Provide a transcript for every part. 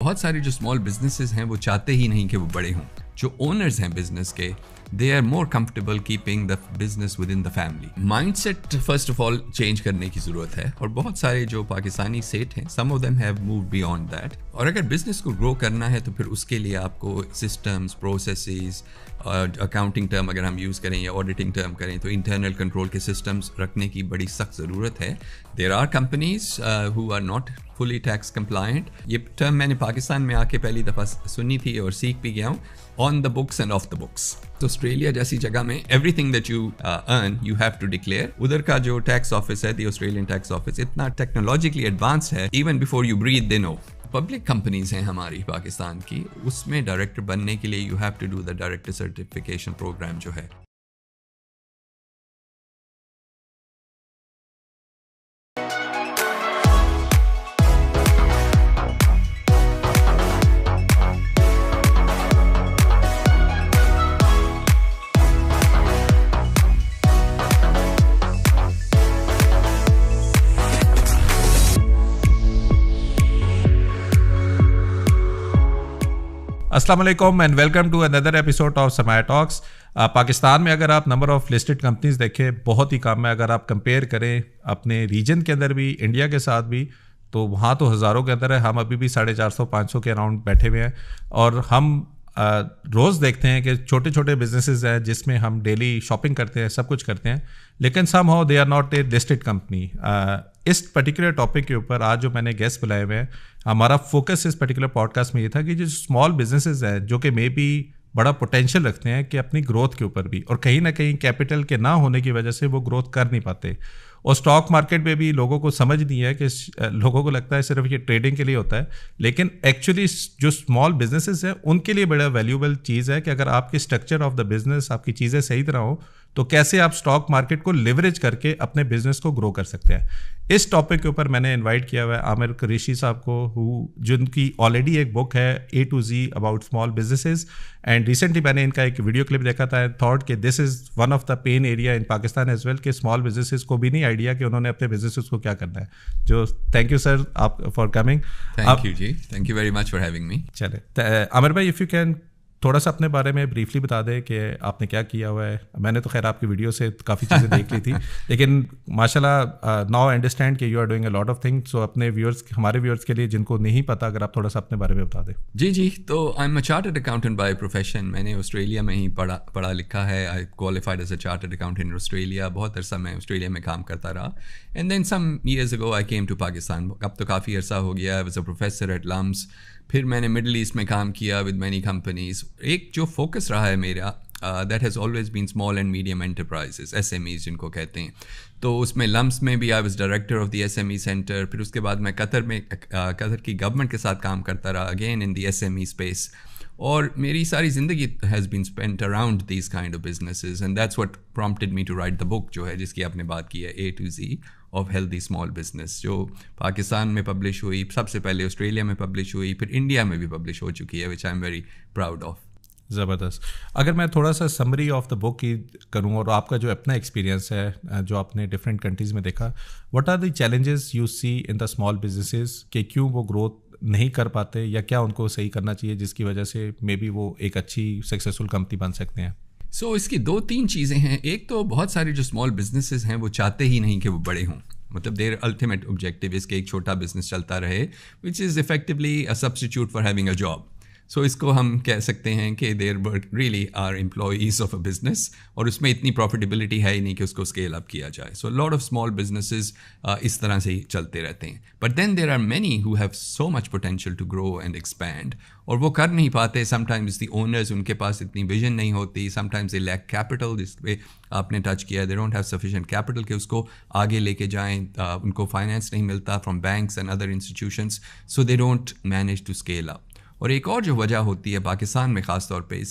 बहुत सारे जो स्मॉल बिजनेसेस हैं वो चाहते ही नहीं कि वो बड़े हों। जो ओनर्स हैं बिजनेस के, they are more comfortable keeping the business within the family. Mindset first of all change करने की जरूरत है, और बहुत सारे जो पाकिस्तानी सेठ हैं, some of them have moved beyond that. और अगर बिजनेस को ग्रो करना है तो फिर उसके लिए आपको सिस्टम्स, प्रोसेसेस, अकाउंटिंग टर्म अगर हम यूज़ करें या ऑडिटिंग टर्म करें तो इंटरनल कंट्रोल के सिस्टम्स रखने की बड़ी सख्त ज़रूरत है। There are companies who are not fully tax compliant. ये टर्म मैंने पाकिस्तान में आके पहली दफ़ा सुनी थी और सीख भी गया हूँ, on the books and off the books. तो ऑस्ट्रेलिया जैसी जगह में everything that you earn you have to declare. उधर का जो टैक्स ऑफिस है, द ऑस्ट्रेलियन टैक्स ऑफिस, इतना टेक्नोलॉजिकली एडवांस्ड है, even before you breathe they know. Public companies हैं हमारी पाकिस्तान की, उसमें डायरेक्टर बनने के लिए you have to do the director certification programme जो है। अस्सलाम वालेकुम and welcome to another episode of समाया टॉक्स। पाकिस्तान में अगर आप नंबर ऑफ लिस्टेड कंपनीज देखें, बहुत ही कम है। अगर आप कंपेयर करें अपने रीजन के अंदर भी, इंडिया के साथ भी, तो वहाँ तो हज़ारों के अंदर है। हम अभी भी 450-500 के अराउंड बैठे हुए हैं, और हम रोज़ देखते हैं कि छोटे छोटे बिजनेसेस हैं जिसमें हम डेली शॉपिंग करते हैं, सब कुछ करते हैं, लेकिन somehow they are not a listed company. इस पर्टिकुलर टॉपिक के ऊपर आज जो मैंने गेस्ट बुलाए हुए हैं, हमारा फोकस इस पर्टिकुलर पॉडकास्ट में ये था कि जो स्मॉल बिजनेसेस हैं जो कि मे बी बड़ा पोटेंशियल रखते हैं कि अपनी ग्रोथ के ऊपर भी, और कहीं ना कहीं कैपिटल के ना होने की वजह से वो ग्रोथ कर नहीं पाते। और स्टॉक मार्केट में भी लोगों को समझ नहीं है कि लोगों को लगता है सिर्फ ये ट्रेडिंग के लिए होता है, लेकिन एक्चुअली जो स्मॉल बिजनेसेस हैं उनके लिए बड़ा वैल्यूएबल चीज़ है कि अगर आपकी स्ट्रक्चर ऑफ द बिजनेस, आपकी चीज़ें सही तरह हो, तो कैसे आप स्टॉक मार्केट को लिवरेज करके अपने बिजनेस को ग्रो कर सकते हैं। इस टॉपिक के ऊपर मैंने इनवाइट किया हुआ है आमिर कुरैशी साहब को, जिनकी ऑलरेडी एक बुक है A to Z about small businesses, and recently मैंने इनका एक वीडियो क्लिप देखा था एंड थॉट कि this is one of the pain area in Pakistan as well, कि स्मॉल बिजनेसेस को भी नहीं आइडिया कि उन्होंने अपने बिजनेसेस को क्या करना है। जो थैंक यू सर आप फॉर कमिंग। थैंक यू जी, thank you very much for having me. चले आमिर भाई, इफ़ यू कैन थोड़ा सा अपने बारे में ब्रीफली बता दें कि आपने क्या किया हुआ है। मैंने तो खैर आपकी वीडियो से काफ़ी चीज़ें देख ली थी, लेकिन माशाल्लाह नाउ अंडरस्टैंड कि you are doing a lot of things. So अपने व्यूअर्स, हमारे व्यूअर्स के लिए जिनको नहीं पता, अगर आप थोड़ा सा अपने बारे में बता दें। जी, तो I am a chartered accountant by profession. मैंने ऑस्ट्रेलिया में ही पढ़ा लिखा है। I qualified as a chartered accountant in Australia. बहुत अरसा मैं ऑस्ट्रेलिया में काम करता रहा, and then some years ago I came to Pakistan. अब तो काफ़ी अरसा हो गया। I was a professor at LUMS. फिर मैंने मिडल ईस्ट में काम किया विद मैनी कंपनीज। एक जो फोकस रहा है मेरा, that has always been small and medium enterprises, SMEs जिनको कहते हैं। तो उसमें लम्स में भी I was director of the SME centre. फिर उसके बाद मैं कतर की गवर्नमेंट के साथ काम करता रहा, again in the SME space. और मेरी सारी ज़िंदगी has been spent around these kind of businesses, and that's what prompted me to write the book जो है, जिसकी आपने बात की है, A to Z of healthy small business, जो पाकिस्तान में पब्लिश हुई, सबसे पहले ऑस्ट्रेलिया में पब्लिश हुई, फिर इंडिया में भी पब्लिश हो चुकी है, which I am very proud of. ज़बरदस्त। अगर मैं थोड़ा सा समरी ऑफ द बुक की करूँ, और आपका जो अपना एक्सपीरियंस है जो आपने डिफरेंट कंट्रीज़ में देखा, what are the challenges you see in the small businesses, कि क्यों वो ग्रोथ नहीं कर पाते, या क्या उनको सही करना चाहिए जिसकी वजह से मे बी वो एक अच्छी सक्सेसफुल कंपनी बन सकते हैं। सो इसकी 2-3 चीज़ें हैं। एक तो बहुत सारे जो स्मॉल बिजनेसेस हैं वो चाहते ही नहीं कि वो बड़े हों, मतलब देयर अल्टीमेट ऑब्जेक्टिव इज़ कि एक छोटा बिजनेस चलता रहे, which is effectively a substitute for having a job. So इसको हम कह सकते हैं कि there really are employees of a business, और उसमें इतनी प्रॉफिटेबिलिटी है ही नहीं कि उसको स्केल अप किया जाए। So lot of small businesses इस तरह से ही चलते रहते हैं। But then there are many who have so much potential to grow and expand, और वो कर नहीं पाते। समटाइम्स द ओनर्स, उनके पास इतनी विजन नहीं होती, समटाइम्स दे लैक कैपिटल, जिस पे आपने टच किया, they don't have sufficient capital कि उसको आगे लेके जाएं। उनको फाइनेंस नहीं मिलता from banks and other institutions, so they don't manage to scale up. और एक और जो वजह होती है पाकिस्तान में ख़ास तौर पे,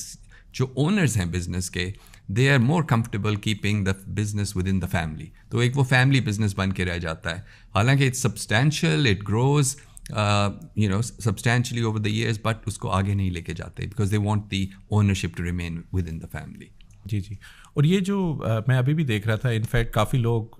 जो ओनर्स हैं बिजनेस के, they are more comfortable keeping the business within the family. तो एक वो फैमिली बिजनेस बन के रह जाता है, हालांकि it's substantial, it grows substantially over the years, but उसको आगे नहीं लेके जाते because they want the ownership to remain within the family. जी जी। और ये जो मैं अभी भी देख रहा था, इनफैक्ट काफ़ी लोग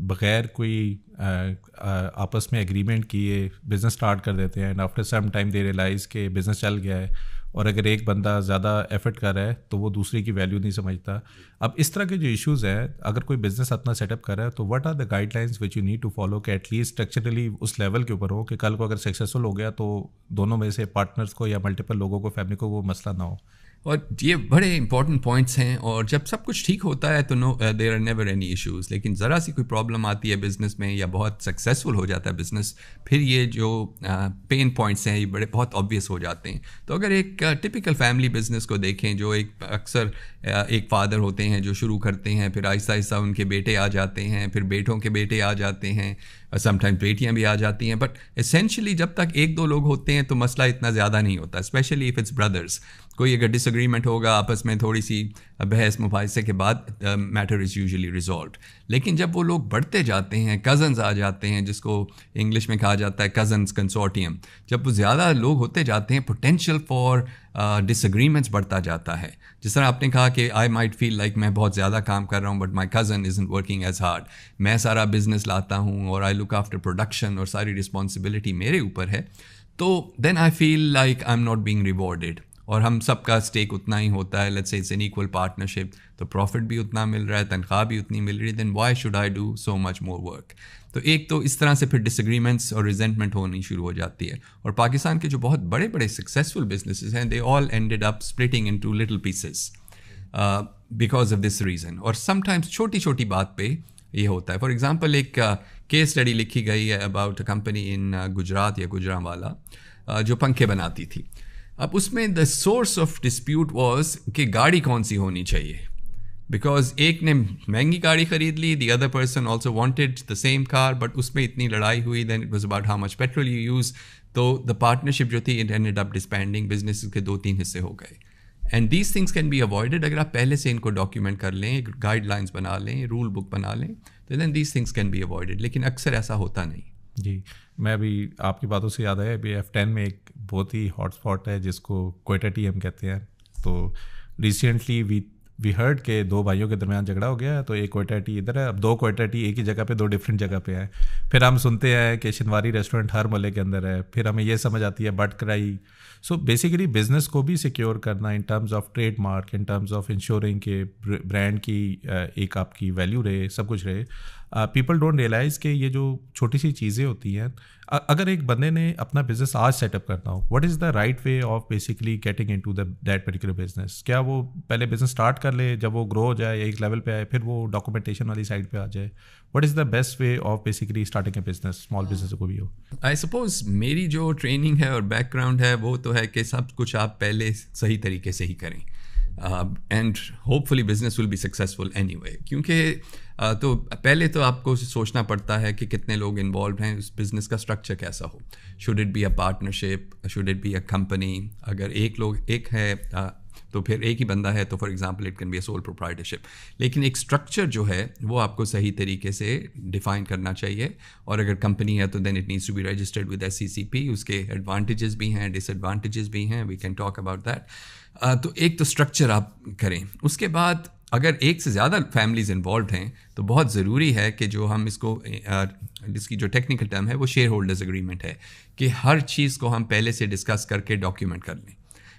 बग़ैर कोई आपस में एग्रीमेंट किए बिज़नेस स्टार्ट कर देते हैं, and after some time they realise कि बिज़नेस चल गया है, और अगर एक बंदा ज़्यादा एफर्ट कर रहा है तो वो दूसरे की वैल्यू नहीं समझता। अब इस तरह के जो इश्यूज़ हैं, अगर कोई बिज़नेस अपना सेटअप कर रहा है तो what are the guidelines which you need to follow कि एटलीस्ट स्ट्रक्चरली उस लेवल के ऊपर हो कि कल को अगर सक्सेसफुल हो गया तो दोनों में से पार्टनर्स को या मल्टीपल लोगों को, फैमिली को वो मसला ना हो। और ये बड़े इंपॉर्टेंट पॉइंट्स हैं, और जब सब कुछ ठीक होता है तो no there are never any issues. लेकिन ज़रा सी कोई प्रॉब्लम आती है बिज़नेस में या बहुत सक्सेसफुल हो जाता है बिज़नेस, फिर ये जो पेन पॉइंट्स हैं ये बड़े बहुत ऑब्वियस हो जाते हैं। तो अगर एक टिपिकल फैमिली बिज़नेस को देखें, जो एक अक्सर एक फ़ादर होते हैं जो शुरू करते हैं, फिर आहिस्ता आहिस्ता उनके बेटे आ जाते हैं, फिर बेटों के बेटे आ जाते हैं, समटाइम्स बेटियां भी आ जाती हैं, बट एसेंशियली जब तक एक दो लोग होते हैं तो मसला इतना ज़्यादा नहीं होता, स्पेशली इफ़ इट्स ब्रदर्स। कोई अगर डिसएग्रीमेंट होगा आपस में, थोड़ी सी बहस मुबाहिसे के बाद मैटर इज़ यूजुअली रिजॉल्व्ड। लेकिन जब वो लोग बढ़ते जाते हैं, कज़न्स आ जाते हैं, जिसको इंग्लिश में कहा जाता है कज़न्स कंसोर्टियम, जब वो ज़्यादा लोग होते जाते हैं, पोटेंशियल फॉर डिसएग्रीमेंट्स बढ़ता जाता है। जिस तरह आपने कहा कि आई माइट फील लाइक मैं बहुत ज़्यादा काम कर रहा हूँ but my cousin isn't working as hard, मैं सारा बिजनेस लाता हूँ और आई लुक आफ्टर प्रोडक्शन और सारी रिस्पॉन्सिबिलिटी मेरे ऊपर है, तो then I feel like I am not being rewarded, और हम सबका स्टेक उतना ही होता है, let's say it's an equal partnership, तो प्रॉफिट भी उतना मिल रहा है, तनख्वाह भी उतनी मिल रही है, then why should I do so much more work. तो एक तो इस तरह से फिर डिसएग्रीमेंट्स और रिजेंटमेंट होनी शुरू हो जाती है। और पाकिस्तान के जो बहुत बड़े बड़े सक्सेसफुल बिजनेसेस हैं, they all ended up splitting into little pieces because of this reason. और समटाइम्स छोटी छोटी बात पे ये होता है। फॉर एग्जांपल एक केस स्टडी लिखी गई है अबाउट अ कंपनी इन गुजरात या गुजरांवाला जो पंखे बनाती थी। अब उसमें the source of dispute was कि गाड़ी कौन सी होनी चाहिए, बिकॉज एक ने महंगी गाड़ी खरीद ली, the other person also wanted the same car, but उसमें इतनी लड़ाई हुई, then it was about how much petrol you use, तो द पार्टनरशिप जो थी it ended up disbanding, business के 2-3 हिस्से हो गए। And these things can be avoided अगर आप पहले से इनको डॉक्यूमेंट कर लें, गाइडलाइंस बना लें, रूल बुक बना लें, तो then these things can be avoided. लेकिन अक्सर ऐसा होता नहीं। जी, मैं अभी आपकी बातों से याद आया, अभी F10 में एक बहुत ही हॉट स्पॉट है जिसको क्वेटा टी हम कहते हैं। तो रिसेंटली वी हर्ड के 2 भाइयों के दरमियान झगड़ा हो गया है, तो एक क्वेटा टी इधर है, अब 2 क्वेटा टी एक ही जगह पे 2 डिफरेंट जगह पे है। फिर हम सुनते हैं कि शिनवारी रेस्टोरेंट हर मोहल्ले के अंदर है, फिर हमें ये समझ आती है बट कराई। सो बेसिकली बिजनेस को भी सिक्योर करना इन terms of trademark, in terms of ensuring के ब्रांड की एक आपकी वैल्यू रहे, सब कुछ रहे। पीपल डोंट रियलाइज़ कि ये जो छोटी सी चीज़ें होती हैं, अगर एक बंदे ने अपना बिजनेस आज सेटअप करना हो, what is the right way of basically getting into that particular business? क्या वो पहले बिजनेस स्टार्ट कर ले, जब वो ग्रो हो जाए या एक लेवल पे आए, फिर वो डॉक्यूमेंटेशन वाली साइड पे आ जाए? What is the best way of basically starting A business, small business को भी हो? आई सपोज मेरी जो ट्रेनिंग है और बैकग्राउंड है वो तो है कि सब कुछ आप पहले सही तरीके से ही करें, and hopefully business will be successful anyway. क्योंकि तो पहले तो आपको सोचना पड़ता है कि कितने लोग इन्वॉल्व हैं, उस बिज़नेस का स्ट्रक्चर कैसा हो, should it be a partnership, should it be a company. अगर एक है तो फिर एक ही बंदा है तो for example it can be a sole proprietorship. लेकिन एक स्ट्रक्चर जो है वो आपको सही तरीके से डिफाइन करना चाहिए, और अगर कंपनी है तो then it needs to be registered with SCCP। उसके एडवांटेजेस भी हैं, डिसएडवांटेजेस भी हैं, we can talk about that. तो एक तो स्ट्रक्चर आप करें। उसके बाद अगर एक से ज़्यादा फैमिलीज़ इन्वॉल्व हैं तो बहुत ज़रूरी है कि जो हम इसको इसकी जो टेक्निकल टर्म है वो शेयर होल्डर्स एग्रीमेंट है, कि हर चीज़ को हम पहले से डिस्कस करके डॉक्यूमेंट कर लें।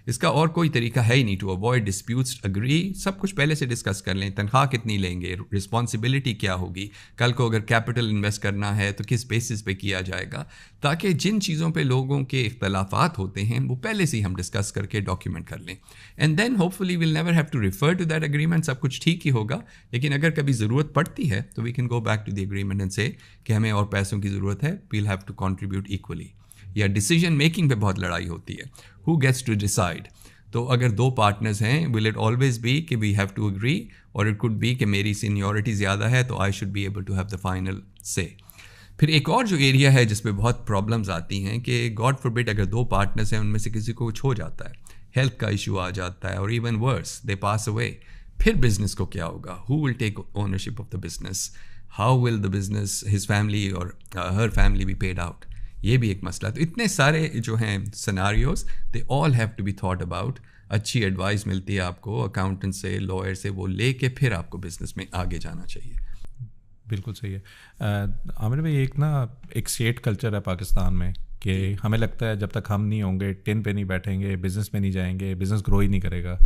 इसका और कोई तरीका है ही नहीं टू अवॉइड डिस्प्यूट्स। अग्री, सब कुछ पहले से डिस्कस कर लें, तनख्वाह कितनी लेंगे, रिस्पॉन्सिबिलिटी क्या होगी, कल को अगर कैपिटल इन्वेस्ट करना है तो किस बेसिस पे किया जाएगा, ताकि जिन चीज़ों पे लोगों के इख्तलाफात होते हैं वो पहले से ही हम डिस्कस करके डॉक्यूमेंट कर लें। And then hopefully will never have to refer to that agreement. सब कुछ ठीक ही होगा, लेकिन अगर कभी ज़रूरत पड़ती है तो we can go back to the agreement and say कि हमें और पैसों की ज़रूरत है, we'll have to contribute equally. या डिसीजन मेकिंग पे बहुत लड़ाई होती है, हु गेट्स टू डिसाइड। तो अगर 2 पार्टनर्स हैं, विल इट ऑलवेज बी कि वी हैव टू एग्री, और इट कुड बी कि मेरी सीनियरिटी ज़्यादा है तो I should be able to have the final say. फिर एक और जो एरिया है जिसमें बहुत प्रॉब्लम्स आती हैं कि गॉड फॉरबिड अगर 2 पार्टनर्स हैं उनमें से किसी को कुछ हो जाता है, हेल्थ का इशू आ जाता है, और even worse they pass away, फिर बिजनेस को क्या होगा? Who will take ownership of the business? How will the business, his family और her family be paid out? ये भी एक मसला। तो इतने सारे जो हैं scenarios, they all have to be thought about. अच्छी एडवाइस मिलती है आपको अकाउंटेंट से, लॉयर से, वो लेके फिर आपको बिजनेस में आगे जाना चाहिए। बिल्कुल सही है। आमिर भाई, एक सेठ कल्चर है पाकिस्तान में कि हमें लगता है जब तक हम नहीं होंगे, टिन पे नहीं बैठेंगे, बिज़नेस में नहीं जाएंगे, बिज़नेस ग्रो ही नहीं करेगा,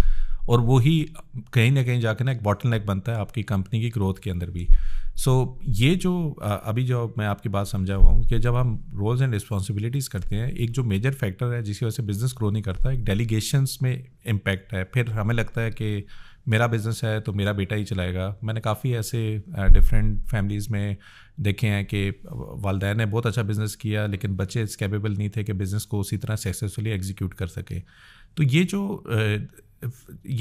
और वही कहीं ना कहीं जाके ना एक बॉटलनेक बनता है आपकी कंपनी की ग्रोथ के अंदर भी। ये जो अभी जो मैं आपकी बात समझा हुआ हूँ कि जब हम रोल्स एंड रिस्पॉन्सिबिलिटीज़ करते हैं, एक जो मेजर फैक्टर है जिसकी वजह से बिज़नेस ग्रो नहीं करता, एक डेलीगेशंस में इम्पैक्ट है। फिर हमें लगता है कि मेरा बिज़नेस है तो मेरा बेटा ही चलाएगा। मैंने काफ़ी ऐसे डिफरेंट फैमिलीज़ में देखे हैं कि वालिदैन ने बहुत अच्छा बिज़नेस किया लेकिन बच्चे इस कैपेबल नहीं थे कि बिज़नेस को उसी तरह सक्सेसफुली एग्जीक्यूट कर सके। तो ये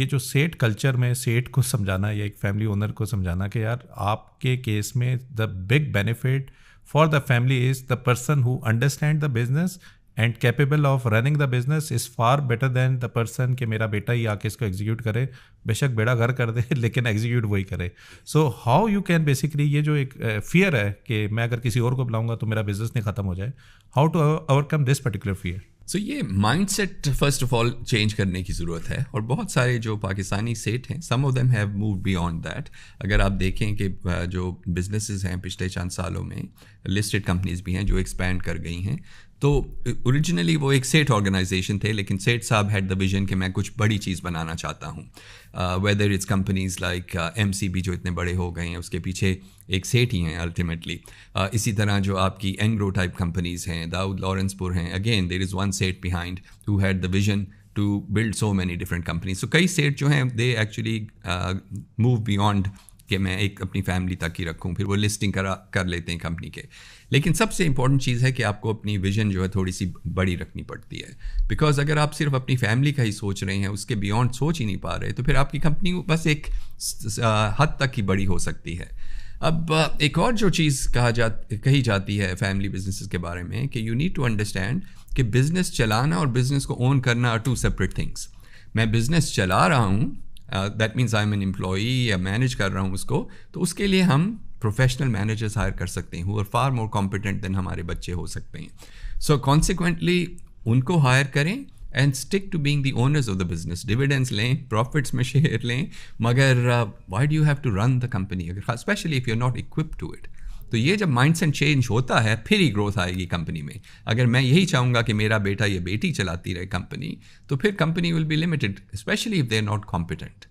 जो सेठ कल्चर में सेठ को समझाना या एक फैमिली ओनर को समझाना कि यार आपके केस में the big benefit for the family is the person who understand the business and capable of running the business is far better than the person कि मेरा बेटा ही आके इसको एग्जीक्यूट करे, बेशक बेड़ा घर कर दे लेकिन एग्जीक्यूट वही करे। So how you can basically, ये जो एक फियर है कि मैं अगर किसी और को बुलाऊंगा तो मेरा बिजनेस नहीं ख़त्म हो जाए, how to overcome this particular fear? So ये mindset first of all change करने की ज़रूरत है, और बहुत सारे जो पाकिस्तानी सेठ हैं, some of them have moved beyond that. अगर आप देखें कि जो बिजनेसेस हैं पिछले चंद सालों में, लिस्टेड कंपनीज भी हैं जो एक्सपैंड कर गई हैं, तो ओरिजिनली वो एक सेठ ऑर्गेनाइजेशन थे, लेकिन सेठ साहब हैड द विजन कि मैं कुछ बड़ी चीज़ बनाना चाहता हूँ। Whether it's companies like MCB जो इतने बड़े हो गए हैं, उसके पीछे एक सेठ ही हैं अल्टीमेटली। इसी तरह जो आपकी एंग्रो टाइप कंपनीज हैं, दाऊद लॉरेंसपुर हैं, अगेन देयर इज़ वन सेठ behind who had the vision to build so many different companies. So कई सेठ जो हैं दे एक्चुअली मूव बियॉन्ड कि मैं एक अपनी फैमिली तक ही रखूं, फिर वो लिस्टिंग कर लेते हैं कंपनी के। लेकिन सबसे इंपॉर्टेंट चीज़ है कि आपको अपनी विजन जो है थोड़ी सी बड़ी रखनी पड़ती है, बिकॉज अगर आप सिर्फ अपनी फैमिली का ही सोच रहे हैं, उसके बियॉन्ड सोच ही नहीं पा रहे, तो फिर आपकी कंपनी बस एक हद तक ही बड़ी हो सकती है। अब एक और जो चीज़ कही जाती है फैमिली बिजनेसेस के बारे में कि यू नीड टू अंडरस्टैंड कि बिज़नेस चलाना और बिज़नेस को ओन करना आर टू सेपरेट थिंग्स। मैं बिज़नेस चला रहा हूँ, that means I am an employee या मैनेज कर रहा हूँ उसको, तो उसके लिए हम प्रोफेशनल मैनेजर्स हायर कर सकते हैं, और फार मोर कॉम्पिटेंट देन हमारे बच्चे हो सकते हैं। सो कॉन्सिक्वेंटली उनको हायर करें and stick to being the owners of the business. Dividends लें, प्रॉफिट्स में शेयर लें, मगर why do you have to run the company, अगर specially if you are not equipped to it. तो ये जब माइंडसेट चेंज होता है फिर ही ग्रोथ आएगी कंपनी में। अगर मैं यही चाहूँगा कि मेरा बेटा या बेटी चलाती रहे कंपनी, तो फिर company will be limited, specially if they are not competent.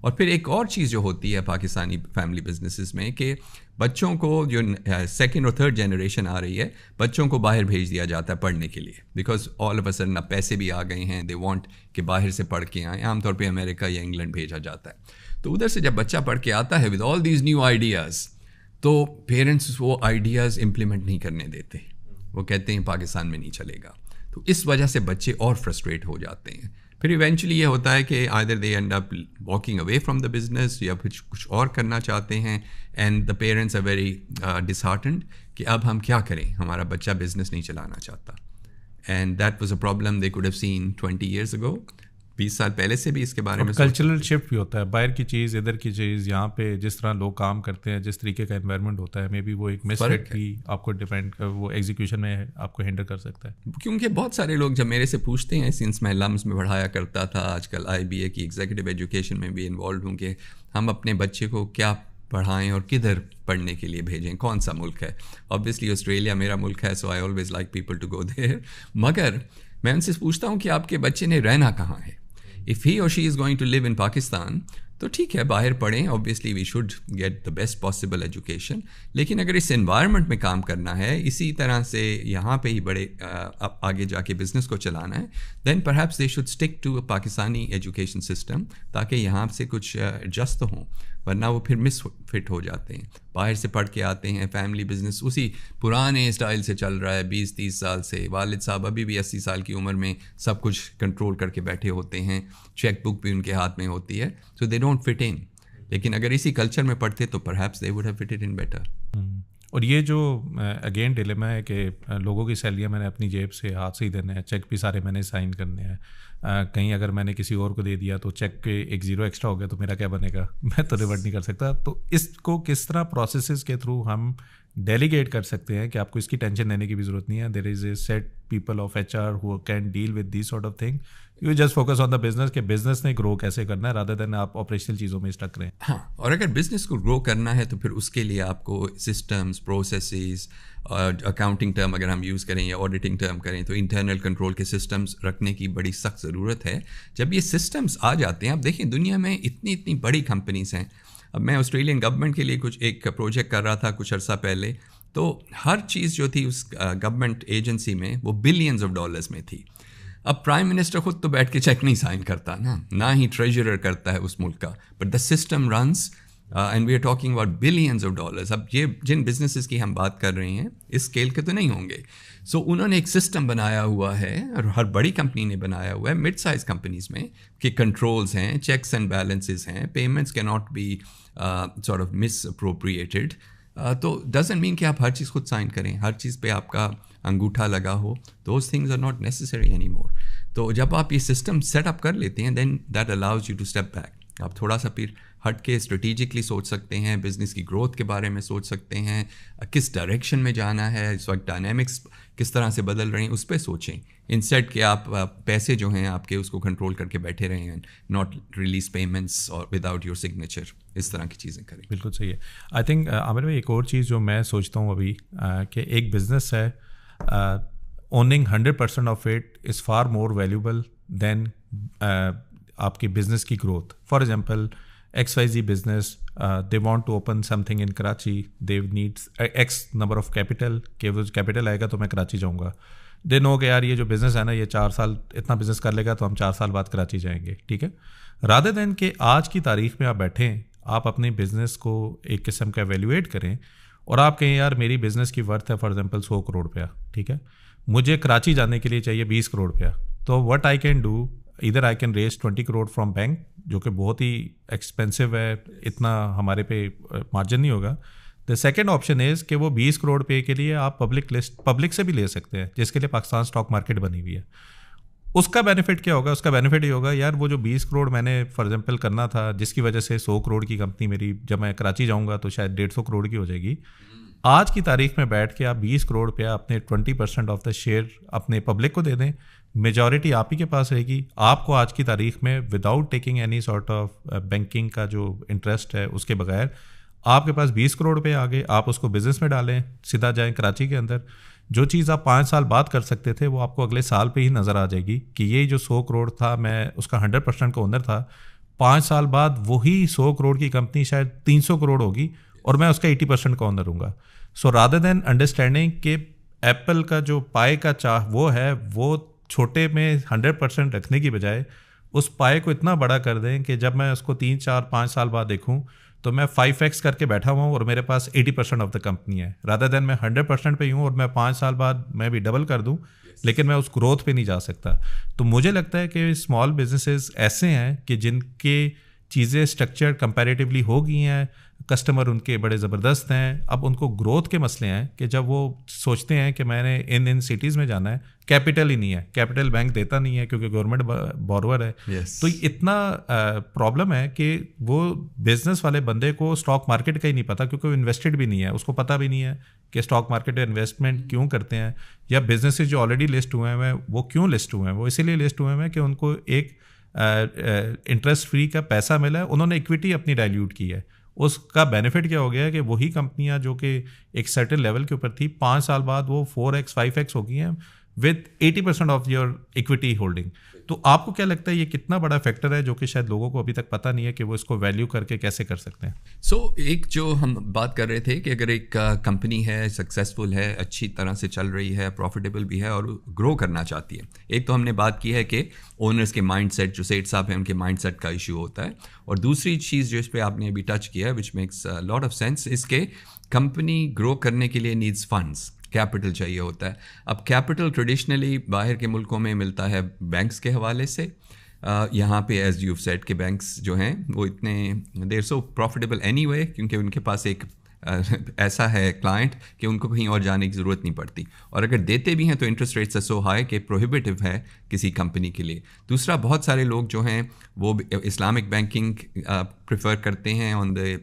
और फिर एक और चीज़ जो होती है पाकिस्तानी फैमिली बिजनेसेस में कि बच्चों को जो सेकंड और थर्ड जनरेशन आ रही है, बच्चों को बाहर भेज दिया जाता है पढ़ने के लिए, because all of a sudden अब पैसे भी आ गए हैं, दे वांट कि बाहर से पढ़ के आएँ। आमतौर पे अमेरिका या इंग्लैंड भेजा जाता है। तो उधर से जब बच्चा पढ़ के आता है with all these new ideas, तो पेरेंट्स वो आइडियाज़ इम्प्लीमेंट नहीं करने देते, वो कहते हैं पाकिस्तान में नहीं चलेगा। तो इस वजह से बच्चे और फ्रस्ट्रेट हो जाते हैं। फिर इवेंचुअली ये होता है कि either they end up walking away from the business, या फिर कुछ और करना चाहते हैं, and the parents are very disheartened कि अब हम क्या करें, हमारा बच्चा बिजनेस नहीं चलाना चाहता। And that was a problem they could have seen 20 years ago, 20 साल पहले से भी इसके बारे में। कल्चरल शिफ्ट भी होता है, बाहर की चीज़ इधर की चीज़, यहाँ पे जिस तरह लोग काम करते हैं, जिस तरीके का एनवायरनमेंट होता है, मे बी वो एक मिसफिट भी आपको डिपेंड वो एग्जीक्यूशन में आपको हिंडर कर सकता है। क्योंकि बहुत सारे लोग जब मेरे से पूछते हैं, सिंस मैं लम्स में पढ़ाया करता था, आजकल IBA की एग्जीक्यूटिव एजुकेशन में भी इन्वॉल्व हूँ, कि हम अपने बच्चे को क्या पढ़ाएं और किधर पढ़ने के लिए भेजें, कौन सा मुल्क है। ऑब्वियसली ऑस्ट्रेलिया मेरा मुल्क है, so I always like people to go there. मगर मैं उनसे पूछता हूँ कि आपके बच्चे ने रहना कहाँ है। If he or she is going to live in Pakistan, तो ठीक है बाहर पढ़ें, obviously we should get the best possible education. लेकिन अगर इस एनवायरनमेंट में काम करना है, इसी तरह से यहाँ पे ही बड़े आगे जाके बिजनेस को चलाना है, then perhaps they should stick to a Pakistani education system, ताकि यहाँ से कुछ एडजस्ट तो हों, वरना वो फिर मिस फिट हो जाते हैं। बाहर से पढ़ के आते हैं, फैमिली बिजनेस उसी पुराने स्टाइल से चल रहा है 20-30 साल से, वालिद साहब अभी भी 80 साल की उम्र में सब कुछ कंट्रोल करके बैठे होते हैं, चेक बुक भी उनके हाथ में होती है, सो दे डोंट फिट इन। लेकिन अगर इसी कल्चर में पढ़ते तो perhaps they would have fitted in better. और ये जो अगेन डिलेमा है कि लोगों की सैलरियाँ मैंने अपनी जेब से हाथ से ही देने हैं, चेक भी सारे मैंने साइन करने हैं, कहीं अगर मैंने किसी और को दे दिया तो चेक के एक ज़ीरो एक्स्ट्रा हो गया तो मेरा क्या बनेगा, मैं तो रिवर्ट नहीं कर सकता। तो इसको किस तरह प्रोसेसेस के थ्रू हम डेलीगेट कर सकते हैं कि आपको इसकी टेंशन लेने की भी ज़रूरत नहीं है. There is a set people of HR who can deal with this sort of thing. You just focus on the business कि बिजनेस ने ग्रो कैसे करना है रादर देन आप ऑपरेशनल चीज़ों में स्टक रहें. हाँ, और अगर बिजनेस को ग्रो करना है तो फिर उसके लिए आपको सिस्टम्स, प्रोसेसेस, अकाउंटिंग टर्म अगर हम यूज़ करें या ऑडिटिंग टर्म करें तो इंटरनल कंट्रोल के सिस्टम्स रखने की बड़ी सख्त ज़रूरत है. जब ये सिस्टम्स आ जाते हैं, आप देखिए दुनिया में इतनी इतनी बड़ी कंपनीज हैं. अब मैं ऑस्ट्रेलियन गवर्नमेंट के लिए एक प्रोजेक्ट कर रहा था कुछ अर्सा पहले, तो हर चीज़ जो थी उस गवर्नमेंट एजेंसी में वो बिलियंस ऑफ डॉलर्स में थी. अब प्राइम मिनिस्टर खुद तो बैठ के चेक नहीं साइन करता ना ही ट्रेजरर करता है उस मुल्क का, but the system runs and we are talking about billions of dollars. अब ये जिन बिजनेसेस की हम बात कर रहे हैं इस स्केल के तो नहीं होंगे. सो उन्होंने एक सिस्टम बनाया हुआ है और हर बड़ी कंपनी ने बनाया हुआ है मिड साइज कंपनीज में कि कंट्रोल्स हैं, चेक्स एंड बैलेंसेस हैं, payments can not be sort of miss appropriated. तो डजंट मीन कि आप हर चीज़ खुद साइन करें, हर चीज़ पे आपका अंगूठा लगा हो. Those things are not necessary any more. तो जब आप ये सिस्टम सेटअप कर लेते हैं then that allows you to step back. आप थोड़ा सा फिर हट के स्ट्रेटिजिकली सोच सकते हैं, बिजनेस की ग्रोथ के बारे में सोच सकते हैं, किस डायरेक्शन में जाना है, इस वक्त डायनेमिक्स किस तरह से बदल रहे हैं उस पर सोचें, इंस्टेड कि आप पैसे जो हैं आपके उसको कंट्रोल करके बैठे रहे हैं, नॉट रिलीज पेमेंट्स और विदाउट योर सिग्नेचर. इस तरह की चीज़ें करें. बिल्कुल सही है. आई थिंक आमिर भाई एक और चीज़ जो मैं सोचता हूँ अभी कि एक बिज़नेस है, owning 100% of it is far more valuable than आपकी बिजनेस की growth. For example XYZ business, they want to open something in Karachi, they need X number of capital, कि वो कैपिटल आएगा तो मैं कराची जाऊँगा. दे नो कि यार ये जो बिज़नेस है ना ये 4 साल इतना बिज़नेस कर लेगा तो हम 4 साल बाद कराची जाएंगे. ठीक है, रादर देन कि आज की तारीख में आप बैठें, आप अपने बिज़नेस को एक किस्म का एवेल्यूएट करें और आप कहें यार मेरी बिज़नेस की वर्थ है फॉर एग्जाम्पल 100 करोड़ रुपया. ठीक है, मुझे कराची जाने के लिए चाहिए 20 करोड़ रुपया. तो व्हाट आई कैन डू, इधर I can raise 20 crore from bank, जो कि बहुत ही एक्सपेंसिव है, इतना हमारे पे मार्जिन नहीं होगा. द सेकेंड ऑप्शन इज़ कि वो 20 करोड़ पे के लिए आप पब्लिक से भी ले सकते हैं, जिसके लिए पाकिस्तान स्टॉक मार्केट बनी हुई है. उसका बेनिफिट क्या होगा? उसका बेनिफिट ये होगा यार वो जो 20 करोड़ मैंने फॉर एग्जाम्पल करना था, जिसकी वजह से 100 करोड़ की कंपनी मेरी जब मैं कराची जाऊँगा तो शायद 150 करोड़ की हो जाएगी. आज की तारीख में बैठ के आप 20 करोड़ पे अपने 20% ऑफ द शेयर अपने पब्लिक को दे दें, मेजॉरिटी आप ही के पास रहेगी. आपको आज की तारीख में without taking any sort of banking का जो इंटरेस्ट है उसके बगैर आपके पास 20 करोड़ रुपये आ गए. आप उसको बिज़नेस में डालें, सीधा जाएं कराची के अंदर. जो चीज़ आप 5 साल बाद कर सकते थे वो आपको अगले साल पे ही नज़र आ जाएगी कि ये जो 100 करोड़ था मैं उसका 100% का ओनर था. 5 साल बाद वही 100 करोड़ की कंपनी शायद 300 करोड़ होगी और मैं उसका 80% का ओनर हूँगा. सो रादर देन अंडरस्टैंडिंग कि एप्पल का जो पाए का चाह वो है, वो छोटे में 100% रखने की बजाय उस पाए को इतना बड़ा कर दें कि जब मैं उसको 3, 4, 5 साल बाद देखूं तो मैं 5x करके बैठा हुआ हूँ और मेरे पास 80% ऑफ द कंपनी है, रादर देन मैं 100% पे हूँ और मैं 5 साल बाद मैं भी डबल कर दूँ लेकिन मैं उस ग्रोथ पे नहीं जा सकता. तो मुझे लगता है कि स्मॉल बिजनेसेस ऐसे हैं कि जिनके चीज़ें स्ट्रक्चर कंपैरेटिवली हो गई हैं, कस्टमर उनके बड़े ज़बरदस्त हैं. अब उनको ग्रोथ के मसले हैं कि जब वो सोचते हैं कि मैंने इन सिटीज़ में जाना है, कैपिटल ही नहीं है, कैपिटल बैंक देता नहीं है क्योंकि गवर्नमेंट बोरोवर है. तो इतना प्रॉब्लम है कि वो बिजनेस वाले बंदे को स्टॉक मार्केट का ही नहीं पता क्योंकि वो इन्वेस्टेड भी नहीं है, उसको पता भी नहीं है कि स्टॉक मार्केट में इन्वेस्टमेंट क्यों करते हैं, या बिजनेसेस जो ऑलरेडी लिस्ट हुए हैं वो क्यों लिस्ट हुए हैं. वो इसीलिए लिस्ट हुए हैं कि उनको एक इंटरेस्ट फ्री का पैसा मिला है, उन्होंने इक्विटी अपनी डाइल्यूट की है. उसका बेनिफिट क्या हो गया है कि वही कंपनियां जो कि एक सर्टेन लेवल के ऊपर थी 5 साल बाद वो 4x 5x हो गई हैं with 80% of your equity holding. तो आपको क्या लगता है ये कितना बड़ा फैक्टर है जो कि शायद लोगों को अभी तक पता नहीं है कि वो इसको वैल्यू करके कैसे कर सकते हैं? एक जो हम बात कर रहे थे कि अगर एक कंपनी है, सक्सेसफुल है, अच्छी तरह से चल रही है, प्रॉफिटेबल भी है और ग्रो करना चाहती है, एक तो हमने बात की है कि ओनर्स के माइंडसेट, जो सेठ साहब हैं उनके माइंडसेट का इशू होता है. और दूसरी चीज़ जो इस पर आपने अभी टच किया है which makes lot of sense, इसके कंपनी ग्रो करने के लिए नीड्स फंड्स, कैपिटल चाहिए होता है. अब कैपिटल ट्रेडिशनली बाहर के मुल्कों में मिलता है बैंक्स के हवाले से. यहाँ पे एज यू सेड के बैंक्स जो हैं वो इतने देर सो प्रॉफिटेबल एनीवे क्योंकि उनके पास एक ऐसा है क्लाइंट कि उनको कहीं और जाने की ज़रूरत नहीं पड़ती, और अगर देते भी हैं तो इंटरेस्ट रेट्स सो हाई कि प्रोहिबिटिव है किसी कंपनी के लिए. दूसरा, बहुत सारे लोग जो हैं वो इस्लामिक बैंकिंग प्रेफर करते हैं ऑन द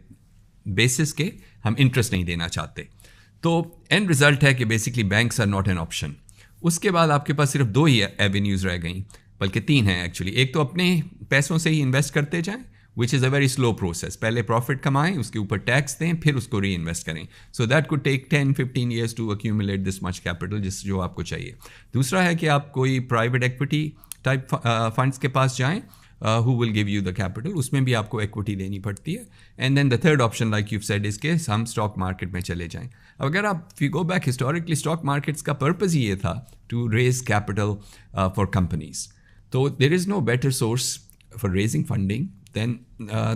बेसिस के हम इंटरेस्ट नहीं देना चाहते. तो एंड रिजल्ट है कि basically banks are not an option. उसके बाद आपके पास सिर्फ 2 ही एवेन्यूज़ रह गई, बल्कि 3 हैं एक्चुअली। एक तो अपने पैसों से ही इन्वेस्ट करते जाएं, which is a very slow process. पहले प्रॉफिट कमाएं, उसके ऊपर टैक्स दें, फिर उसको री इन्वेस्ट करें। So that could take 10-15 years to accumulate this much capital जो आपको चाहिए। दूसरा है कि आप कोई प्राइवेट इक्विटी टाइप फंड्स के पास जाएं, who will give you the capital, उसमें भी आपको equity देनी पड़ती है। and then the third option like you've said is कि हम stock market में चले जाएं। अगर आप if you go back historically, stock markets का purpose ही ये था to raise capital for companies। तो there is no better source for raising funding than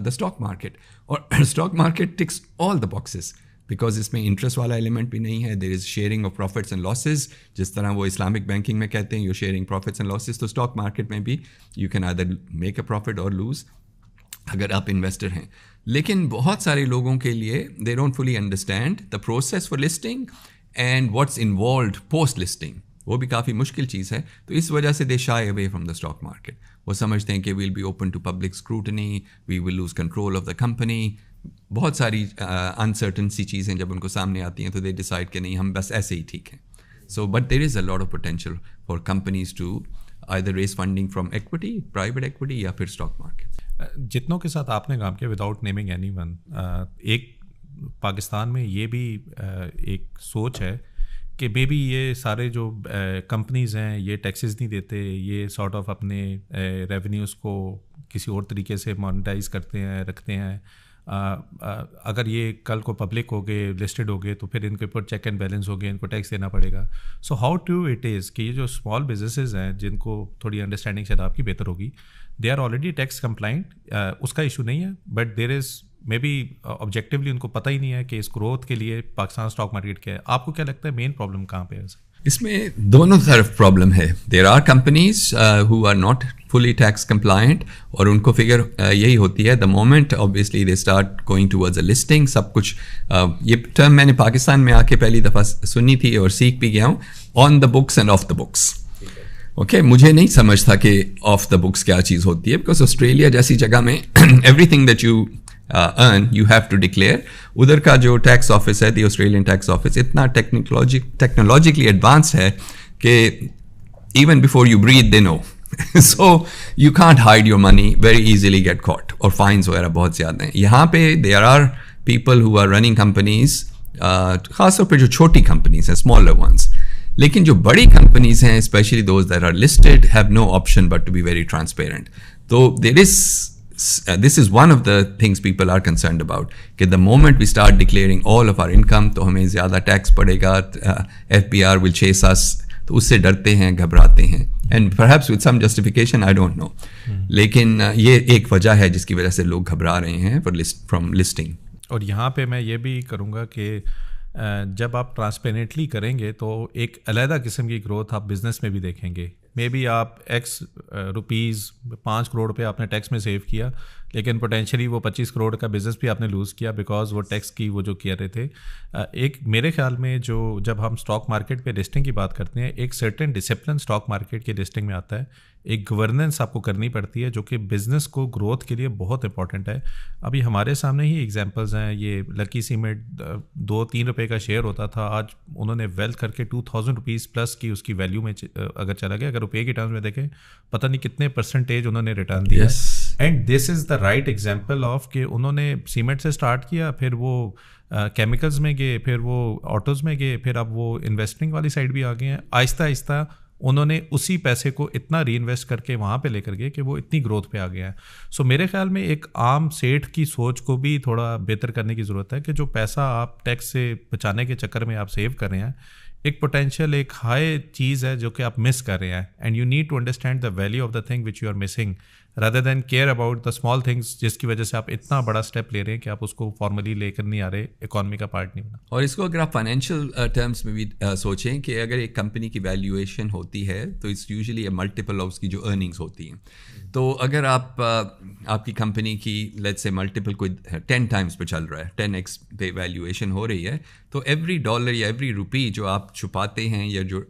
the stock market, और stock market ticks all the boxes because इसमें interest वाला element भी नहीं है। There is sharing of profits and losses, जिस तरह वो इस्लामिक बैंकिंग में कहते हैं you sharing profits and losses. तो स्टॉक मार्केट में भी you can either make a profit और लूज अगर आप इन्वेस्टर हैं। लेकिन बहुत सारे लोगों के लिए they don't fully understand the process for listing and what's involved post listing. वो भी काफ़ी मुश्किल चीज़ है, तो इस वजह से they shy away from the stock market. वो समझते हैं कि we'll be open to public scrutiny, we will lose control of the company. बहुत सारी अनसर्टन सी चीज़ें जब उनको सामने आती हैं तो दे डिसाइड कि नहीं, हम बस ऐसे ही ठीक हैं। So but there is a lot of potential for companies to either raise funding from equity, private equity या फिर स्टॉक मार्केट। जितनों के साथ आपने काम किया, विदाउट नेमिंग एनीवन, एक पाकिस्तान में ये भी एक सोच है कि मे बी ये सारे जो कंपनीज़ हैं ये टैक्सेस नहीं देते, ये सॉर्ट ऑफ अपने रेवेन्यूज़ को किसी और तरीके से मोनेटाइज करते हैं, रखते हैं। अगर ये कल को पब्लिक हो गए, लिस्टेड हो गए, तो फिर इनके ऊपर चेक एंड बैलेंस हो गए, इनको टैक्स देना पड़ेगा। So how true it is कि ये जो स्मॉल बिजनेसेस हैं जिनको थोड़ी अंडरस्टैंडिंग शायद आपकी बेहतर होगी, they are already tax compliant, उसका इशू नहीं है, but there is maybe objectively उनको पता ही नहीं है कि इस ग्रोथ के लिए पाकिस्तान स्टॉक मार्केट क्या है। आपको क्या लगता है मेन प्रॉब्लम कहाँ पे है? इसमें दोनों तरफ प्रॉब्लम है। There are companies who are not fully tax compliant, और उनको फिगर यही होती है the moment obviously they start going towards a listing. सब कुछ ये टर्म मैंने पाकिस्तान में आके पहली दफ़ा सुनी थी और सीख भी गया हूँ, on the books and off the books. Okay, मुझे नहीं समझ था कि ऑफ द बुक्स क्या चीज़ होती है, बिकॉज ऑस्ट्रेलिया जैसी जगह में everything that you earn you have to declare। उधर का जो टैक्स ऑफिस है, द ऑस्ट्रेलियन टैक्स ऑफिस, इतना टेक्नोलॉजिकली एडवांस है कि even before you breathe they know so you can't hide your money, very easily get caught, और fines वगैरह बहुत ज़्यादा हैं। यहाँ पे there are people who are running companies, ख़ासतौर पे जो छोटी कंपनीज हैं, smaller ones, लेकिन जो बड़ी कंपनीज हैं, especially those that are listed, have no option but to be very transparent। तो there is this is one of the things people are concerned about कि the moment we start declaring all of our income तो हमें ज़्यादा tax पड़ेगा, FBR will chase us, तो उससे डरते हैं, घबराते हैं, and perhaps with some justification, I don't know। लेकिन ये एक वजह है जिसकी वजह से लोग घबरा रहे हैं from listing। और यहाँ पे मैं ये भी करूँगा कि जब आप ट्रांसपेरेंटली करेंगे तो एक अलहदा किस्म की ग्रोथ आप बिज़नेस में भी देखेंगे। मे बी आप एक्स रुपीज़ 5 करोड़ पे आपने टैक्स में सेव किया, लेकिन पोटेंशियली वो 25 करोड़ का बिज़नेस भी आपने लूज़ किया बिकॉज वो टैक्स की वो जो किए रहे थे। एक मेरे ख्याल में जो जब हम स्टॉक मार्केट पे लिस्टिंग की बात करते हैं, एक सर्टेन डिसिप्लिन स्टॉक मार्केट की लिस्टिंग में आता है, एक गवर्नेंस आपको करनी पड़ती है जो कि बिज़नेस को ग्रोथ के लिए बहुत इंपॉर्टेंट है। अभी हमारे सामने ही एग्जांपल्स हैं, ये लकी सीमेंट 2-3 रुपये का शेयर होता था, आज उन्होंने वेल्थ करके 2000 रुपीज़ प्लस की उसकी वैल्यू में अगर चला गया, अगर रुपये के टर्म्स में देखें पता नहीं कितने परसेंटेज उन्होंने रिटर्न दिया। And this is the right example of कि उन्होंने सीमेंट से स्टार्ट किया, फिर वो केमिकल्स में गए, फिर वो ऑटोज़ में गए, फिर अब वो इन्वेस्टिंग वाली साइड भी आ गए हैं। आहिस्ता आहिस्ता उन्होंने उसी पैसे को इतना री इन्वेस्ट करके वहाँ पे लेकर गए कि वो इतनी ग्रोथ पे आ गया है। सो मेरे ख्याल में एक आम सेठ की सोच को भी थोड़ा बेहतर करने की ज़रूरत है कि जो पैसा आप टैक्स से बचाने के चक्कर में आप सेव कर रहे हैं, एक पोटेंशियल एक हाई चीज़ है जो कि आप मिस कर रहे हैं, and you need to understand the value of the thing which you are missing rather than care about the small things, जिसकी वजह से आप इतना बड़ा स्टेप ले रहे हैं कि आप उसको फॉर्मली लेकर नहीं आ रहे, इकॉनमी का पार्ट नहीं बना। और इसको अगर आप फाइनेंशियल टर्म्स में भी सोचें कि अगर एक कंपनी की वैल्यूएशन होती है तो it's usually a multiple of उसकी जो अर्निंग्स होती हैं। तो अगर आप आपकी कंपनी की लेट्स से मल्टीपल कोई 10 टाइम्स पे चल रहा है, 10x पे वैल्यूएशन हो रही है, तो एवरी डॉलर या एवरी रुपी जो आप आप छुपाते हैं या जो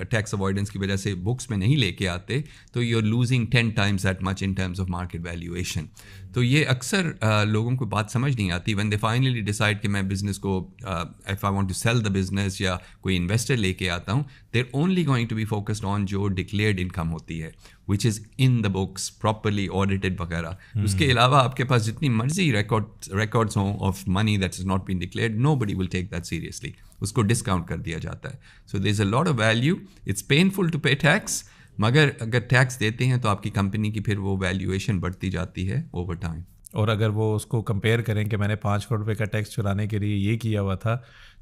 टैक्स अवॉइडेंस की वजह से बुक्स में नहीं लेके आते, तो you are losing 10 times that much in terms of market valuation. तो ये अक्सर लोगों को बात समझ नहीं आती। व्हेन दे फाइनली डिसाइड कि मैं बिजनेस को if I want to sell the business या कोई इन्वेस्टर लेके आता हूँ, they are only going to be focused on जो डिक्लेयर्ड इनकम होती है, which is in the books properly audited वगैरह। उसके अलावा आपके पास जितनी मर्जी रिकॉर्ड्स हों of money that is not been declared, nobody will take that seriously, उसको डिस्काउंट कर दिया जाता है। So there is a lot of value, it's painful to पे टैक्स, मगर अगर टैक्स देते हैं तो आपकी कंपनी की फिर वो वैल्यूएशन बढ़ती जाती है ओवर टाइम। और अगर वो उसको कंपेयर करें कि मैंने 5 करोड़ रुपए का टैक्स चुराने के लिए ये किया हुआ था,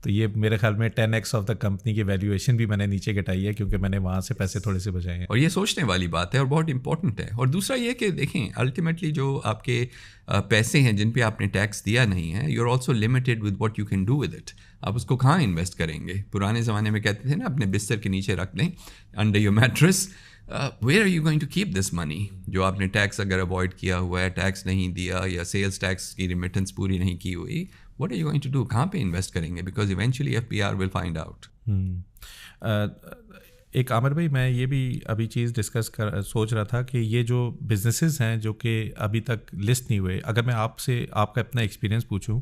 तो ये मेरे ख्याल में 10x ऑफ द कंपनी की वैल्यूएशन भी मैंने नीचे घटाई है, क्योंकि मैंने वहाँ से पैसे थोड़े से बचाए हैं। और ये सोचने वाली बात है और बहुत इंपॉर्टेंट है। और दूसरा ये कि देखें, अल्टीमेटली जो आपके पैसे हैं जिन पे आपने टैक्स दिया नहीं है, you are also limited with what you can do with it. आप उसको कहाँ इन्वेस्ट करेंगे? पुराने ज़माने में कहते थे ना, अपने बिस्तर के नीचे रख दें, under your mattress. Where are you going to keep this money? जो आपने टैक्स अगर अवॉइड किया हुआ है, टैक्स नहीं दिया या सेल्स टैक्स की रिमिटेंस पूरी नहीं की हुई, what are you going to do? कहाँ पे इन्वेस्ट करेंगे? Because eventually FPR will find out. एक आमिर भाई, मैं ये भी अभी चीज़ सोच रहा था कि ये जो बिजनेसेस हैं जो कि अभी तक लिस्ट नहीं हुए, अगर मैं आपसे आपका अपना एक्सपीरियंस पूछूं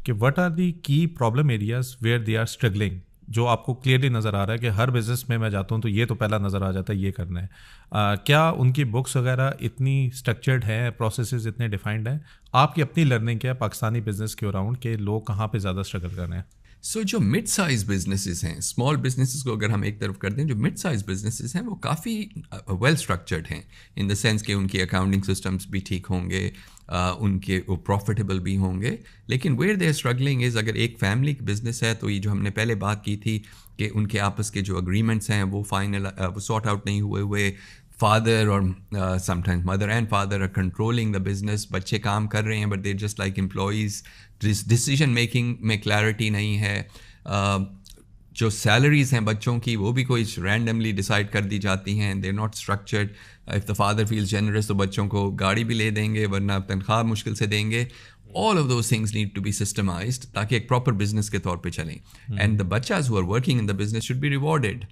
कि what are the key problem areas where they are struggling, जो आपको क्लियरली नज़र आ रहा है कि हर बिज़नेस में मैं जाता हूँ तो ये तो पहला नज़र आ जाता है, ये करना है। क्या उनकी बुक्स वगैरह इतनी स्ट्रक्चर्ड हैं, प्रोसेसेस इतने डिफाइंड हैं? आपकी अपनी लर्निंग क्या है पाकिस्तानी बिजनेस के अराउंड के लोग कहाँ पे ज़्यादा स्ट्रगल कर रहे हैं? सो जो मिड साइज बिजनेसेस हैं, स्मॉल बिजनेसेस को अगर हम एक तरफ कर दें, जो मिड साइज बिजनेसेस हैं वो काफ़ी वेल स्ट्रक्चर्ड हैं, इन द सेंस कि उनके अकाउंटिंग सिस्टम्स भी ठीक होंगे, उनके वो प्रॉफिटेबल भी होंगे। लेकिन where they are struggling is, अगर एक फैमिली की बिजनेस है तो ये जो हमने पहले बात की थी कि उनके आपस के जो अग्रीमेंट्स हैं वो फाइनल वो सॉर्ट आउट नहीं हुए, फादर और sometimes mother and father are controlling the business, बच्चे काम कर रहे हैं but they're just like employees, decision making में क्लैरिटी नहीं है, जो सैलरीज हैं बच्चों की वो भी कोई रैंडमली डिसाइड कर दी जाती हैं, they not structured. If the father feels generous तो बच्चों को गाड़ी भी ले देंगे, वरना तनख्वाह मुश्किल से देंगे। All of those things need to be systemized ताकि एक प्रॉपर बिजनेस के तौर पे चलें, एंड द बच्चाज who are working in the business should be rewarded.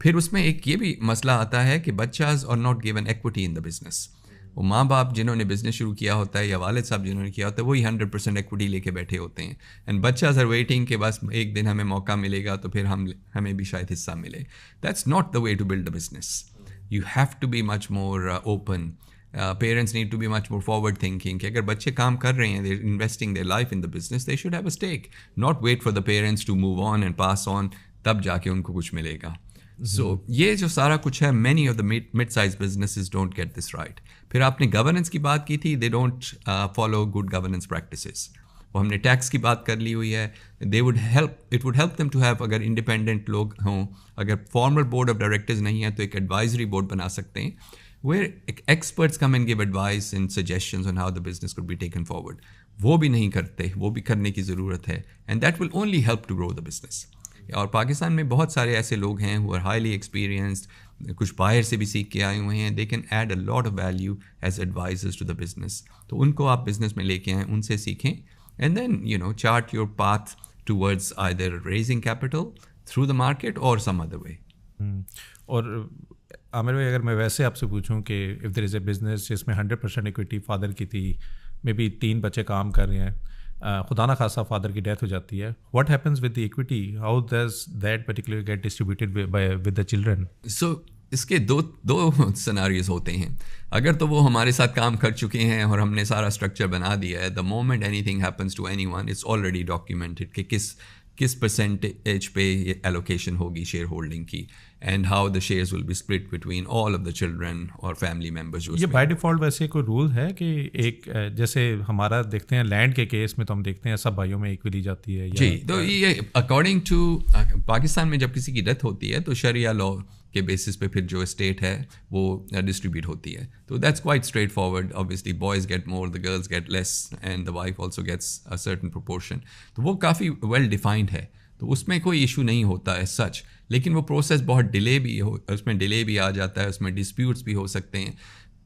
फिर उसमें एक ये भी मसला आता है कि बच्चाज are not given equity in the business. वो माँ बाप जिन्होंने बिजनेस शुरू किया होता है या वालिद साहब जिन्होंने किया होता है, वही 100% इक्विटी लेके बैठे होते हैं, एंड बच्चाज आर वेटिंग कि बस एक दिन हमें मौका मिलेगा तो फिर हमें भी शायद हिस्सा मिले। That's not the way to build a business. You have to be much more open. Parents need to be much more forward thinking कि अगर बच्चे काम कर रहे हैं, they're investing their life in the business, they should have a stake, not wait for the parents to move on and pass on, तब जाके उनको कुछ मिलेगा। So ये जो सारा कुछ है, many of the mid-sized businesses don't get this right। फिर आपने governance की बात की थी, they don't follow good governance practices। वो हमने टैक्स की बात कर ली हुई है, it would help them to have, अगर independent लोग हों, अगर formal board of directors नहीं है तो एक advisory board बना सकते हैं where experts come and give advice and suggestions on how the business could be taken forward। वो भी नहीं करते, वो भी करने की ज़रूरत है, and that will only help to grow the business। और पाकिस्तान में बहुत सारे ऐसे लोग हैं who are highly experienced, कुछ बाहर से भी सीख के आए हुए हैं, they can add a lot of value as advisors to the business। तो उनको आप बिजनेस में लेके आएँ, उनसे सीखें, and then chart your path towards either raising capital through the market or some other way। और आमिर भाई, अगर मैं वैसे आपसे पूछूं कि if there is a business जिसमें 100% इक्विटी फादर की थी, मे बी 3 बच्चे काम कर रहे हैं, खुदा ना खासा फादर की डेथ हो जाती है, what happens with the equity? How does that particular get distributed with the children? So इसके दो सिनेरियोज होते हैं। अगर तो वो हमारे साथ काम कर चुके हैं और हमने सारा स्ट्रक्चर बना दिया है, the moment anything happens to anyone, it's already documented कि किस परसेंटेज पे एलोकेशन होगी शेयर होल्डिंग की, and how the shares will be split between all of the children और फैमिली मेंबर्स। ये बाय डिफ़ॉल्ट वैसे कोई रूल है कि एक जैसे हमारा देखते हैं लैंड के केस में तो हम देखते हैं सब भाइयों में इक्वली जाती है जी, तो ये अकॉर्डिंग टू पाकिस्तान में जब किसी की डेथ होती है तो शरिया लॉ के बेसिस पे फिर जो एस्टेट है वो डिस्ट्रीब्यूट होती है, तो that's quite straightforward. Obviously boys get more, the girls get less, and the wife also gets a certain proportion, तो वो काफ़ी वेल डिफाइंड है, तो उसमें कोई इशू नहीं होता है सच। लेकिन वो प्रोसेस बहुत डिले भी उसमें डिले भी आ जाता है, उसमें डिस्प्यूट्स भी हो सकते हैं।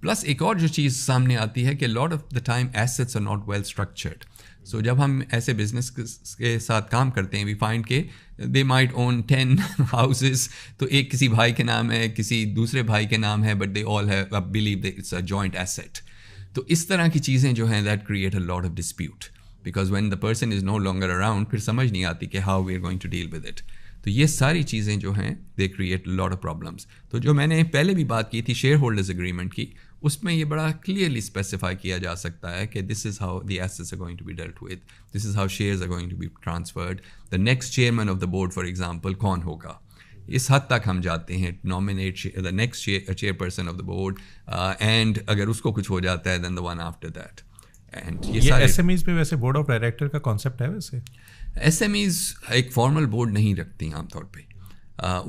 प्लस एक और जो चीज़ सामने आती है कि lot of the time assets are not well structured. So जब हम ऐसे बिजनेस के साथ काम करते हैं वी फाइंड के दे माइट ओन 10 हाउसेस, तो एक किसी भाई के नाम है, किसी दूसरे भाई के नाम है, but they all have believe it's a joint asset. तो इस तरह की चीज़ें जो हैं that create a lot of dispute, because when the person is no longer around फिर समझ नहीं आती कि how we are going to deal with it. तो ये सारी चीज़ें जो हैं they create lot of problems. तो जो मैंने पहले भी बात की थी शेयर होल्डर्स एग्रीमेंट की, उसमें ये बड़ा क्लियरली स्पेसिफाई किया जा सकता है कि this is how the assets are going to be dealt with, this is how shares are going to be transferred, the next chairman of the board for example कौन होगा. इस हद तक हम जाते हैं, nominate the next chairperson of the board, and अगर उसको कुछ हो जाता है then the one after that. And ये एसएमईज में वैसे बोर्ड ऑफ डायरेक्टर का कॉन्सेप्ट है वैसे? एसएमईज एक फॉर्मल बोर्ड नहीं रखती आमतौर पे.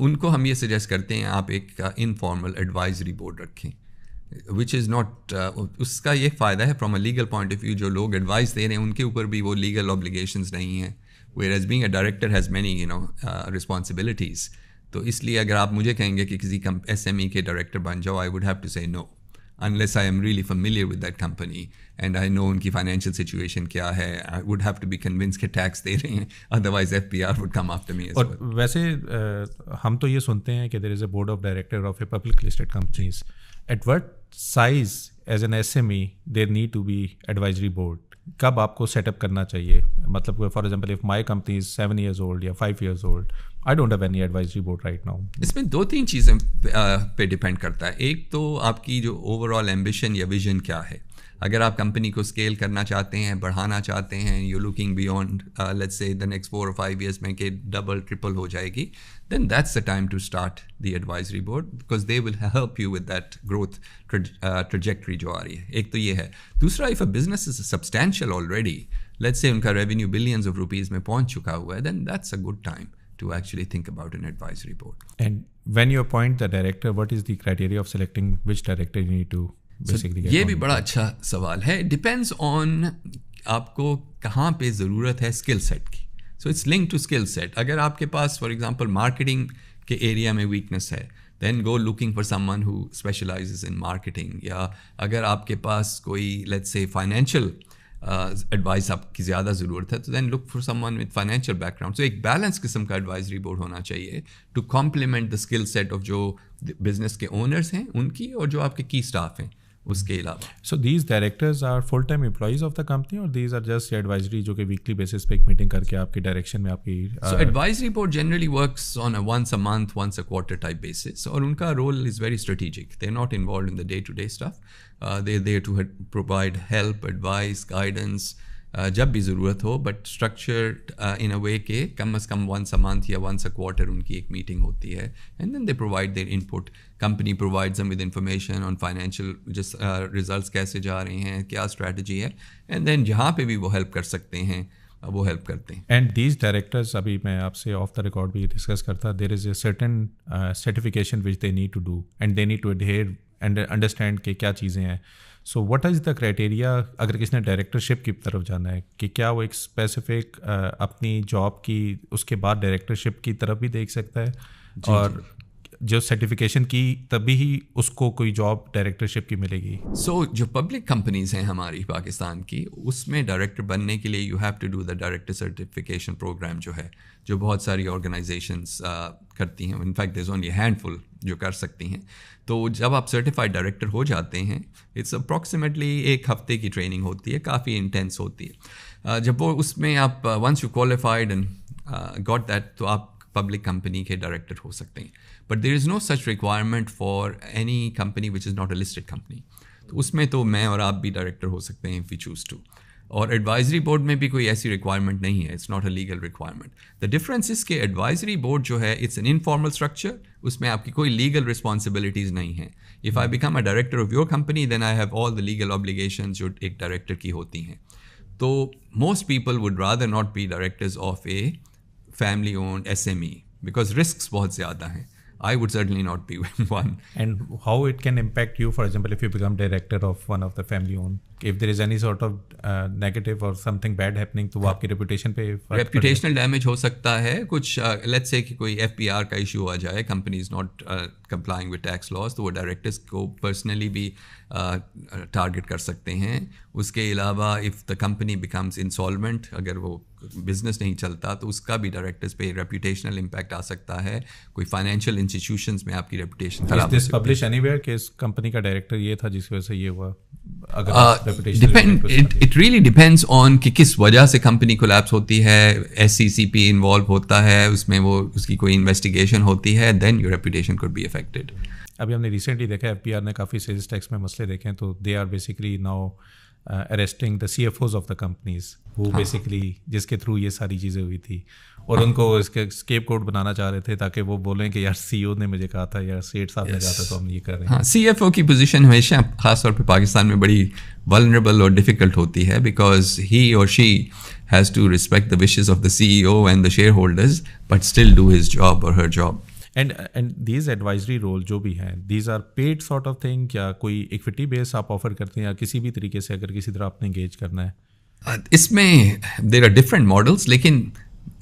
उनको हम ये सजेस्ट करते हैं आप एक इनफॉर्मल एडवाइजरी बोर्ड रखें, विच इज़ नॉट, उसका ये फ़ायदा है from a legal point of view, जो लोग एडवाइस दे रहे हैं उनके ऊपर भी वो लीगल ऑब्लिगेशंस नहीं हैं, whereas being a director has many responsibilities. तो इसलिए अगर आप मुझे कहेंगे कि किसी SME के डायरेक्टर बन जाओ, आई वुड हैव टू से no unless I am really familiar with that company and I know उनकी financial situation क्या है. I would have to be convinced कि tax दे रहे हैं, otherwise FPR would come after me as well. और वैसे हम तो ये सुनते हैं कि there is a board of director of a public listed companies. At what size as an SME there need to be advisory board? कब आपको सेटअप करना चाहिए? मतलब for example if my company is 7 years old या 5 years old, I don't have any advisory board right now. इसमें 2-3 चीज़ें पे depend करता है. एक तो आपकी जो ओवरऑल एम्बिशन या विजन क्या है. अगर आप कंपनी को स्केल करना चाहते हैं, बढ़ाना चाहते हैं, you looking beyond let's say the next 4 or 5 years में कि डबल ट्रिपल हो जाएगी, then that's the time to start the advisory board because they will help you with that growth trajectory जो आ रही है. एक तो ये है. दूसरा, if a business is substantial already, let's say उनका revenue billions of rupees में पहुंच चुका हुआ है, then that's a good time to actually think about an advisory board. And when you appoint the director, what is the criteria of selecting which director you need to basically get? ये भी बड़ा अच्छा सवाल है. Depends on आपको कहाँ पे ज़रूरत है स्किल सेट की. So it's linked to skill set. अगर आपके पास for example marketing के एरिया में weakness है, then go looking for someone who specializes in marketing. या अगर आपके पास कोई let's say financial एडवाइस आपकी ज़्यादा ज़रूरत है, तो then look for someone with financial background. So एक बैलेंस किस्म का एडवाइजरी बोर्ड होना चाहिए to complement the skill set of जो बिजनेस के ओनर्स हैं उनकी और जो आपके की स्टाफ हैं उसके अलावा. So these directors are full time employees of the company और दीज आर जस्ट एडवाइजरी जो कि वीकली बेसिस पे एक मीटिंग करके आपकी डायरेक्शन में आपकी. So advisory board generally works on once a month, once a quarter type basis, और उनका role is very strategic. They are not involved in the day to day stuff. they are there to provide help, advice, guidance जब भी ज़रूरत हो, but structured in अ वे के कम अज़ कम once a month या once a quarter उनकी एक meeting होती है, and then they provide their input. Company provides them with information on financial जिस रिजल्ट्स कैसे जा रहे हैं, क्या स्ट्रैटेजी है, एंड देन जहाँ पे भी वो हेल्प कर सकते हैं वो हेल्प करते हैं. एंड दीज डायरेक्टर्स, अभी मैं आपसे ऑफ द रिकॉर्ड भी डिस्कस करता, there is a certain certification which they need to do and they need to adhere and understand कि क्या चीज़ें हैं. So what is the criteria अगर किसी ने डायरेक्टरशिप की तरफ जाना है, कि क्या वो एक स्पेसिफिक अपनी जॉब की उसके बाद डायरेक्टरशिप की तरफ भी देख सकता है, और जो सर्टिफिकेशन की तभी ही उसको कोई जॉब डायरेक्टरशिप की मिलेगी? सो जो पब्लिक कंपनीज हैं हमारी पाकिस्तान की, उसमें डायरेक्टर बनने के लिए you have to do the director certification programme जो है, जो बहुत सारी ऑर्गेनाइजेशंस करती हैं. In fact there is only handful जो कर सकती हैं. तो जब आप सर्टिफाइड डायरेक्टर हो जाते हैं, इट्स अप्रॉक्सीमेटली 1 हफ्ते की ट्रेनिंग होती है, काफ़ी इंटेंस होती है. जब वो उसमें आप once you qualified and got that, तो आप पब्लिक कंपनी के डायरेक्टर हो सकते हैं. But there is no such requirement for any company which is not a listed company. तो उसमें तो मैं और आप भी डायरेक्टर हो सकते हैं इफ़ यू चूज़ टू. और एडवाइजरी बोर्ड में भी कोई ऐसी रिक्वायरमेंट नहीं है. It's not a legal requirement. The difference is के एडवाइजरी बोर्ड जो है, इट्स एन इनफॉर्मल स्ट्रक्चर. उसमें आपकी कोई लीगल रिस्पॉन्सिबिलिटीज़ नहीं है. If I become a director of your company, then I have all the legal obligations जो एक डायरेक्टर की होती हैं. तो most people would rather not be directors of a family owned SME because risk बहुत ज़्यादा हैं. I would certainly not be one. And how it can impact you, for example, if you become director of one of the family-owned, if there is any sort of negative or something bad happening, तो वो आपकी reputation पे reputational damage हो सकता है. कुछ let's say कि कोई FPR का issue आ जाए, company is not complying with tax laws, तो वो डायरेक्टर्स को पर्सनली भी टारगेट कर सकते हैं। उसके अलावा if the company becomes insolvent, अगर वो बिजनेस नहीं चलता, तो उसका भी डायरेक्टर्स पे रेपुटेशनल इम्पैक्ट आ सकता है। कोई फाइनेंशियल इंस्टीट्यूशंस में आपकी रेपुटेशन खराब हो सकती है। पब्लिश एनीवेयर कि इस कंपनी का डायरेक्टर ये था जिसकी वजह से ये हुआ? इट रियली डिपेंड्स ऑन कि किस वजह से कंपनी कोलैप्स होती है। SCCP इन्वॉल्व होता है उसमें, वो उसकी कोई इन्वेस्टिगेशन होती है, then your reputation could be affected. अभी हमने रिसेंटली देखा FPR ने काफ़ी सेल्स टैक्स में मसले देखे हैं, तो they are basically now arresting the CFOs of the companies वो बेसिकली जिसके थ्रू ये सारी चीज़ें हुई थी, और उनको इसके स्केप कोड बनाना चाह रहे थे ताकि वो बोलें कि यार CEO ने मुझे कहा था, यार सेठ साहब ने कहा था, तो हम ये कर रहे हैं। हाँ, CFO की पोजीशन हमेशा खासतौर पे पाकिस्तान में बड़ी वल्नरेबल और डिफ़िकल्ट होती है, बिकॉज ही और she has to respect the wishes of the CEO and the shareholders, but still do his job और her job. And these advisory role जो भी हैं, these are paid sort of thing, या कोई equity base आप offer करते हैं, या किसी भी तरीके से अगर किसी तरह आपने एंगेज करना है? इसमें देयर आर डिफरेंट मॉडल्स, लेकिन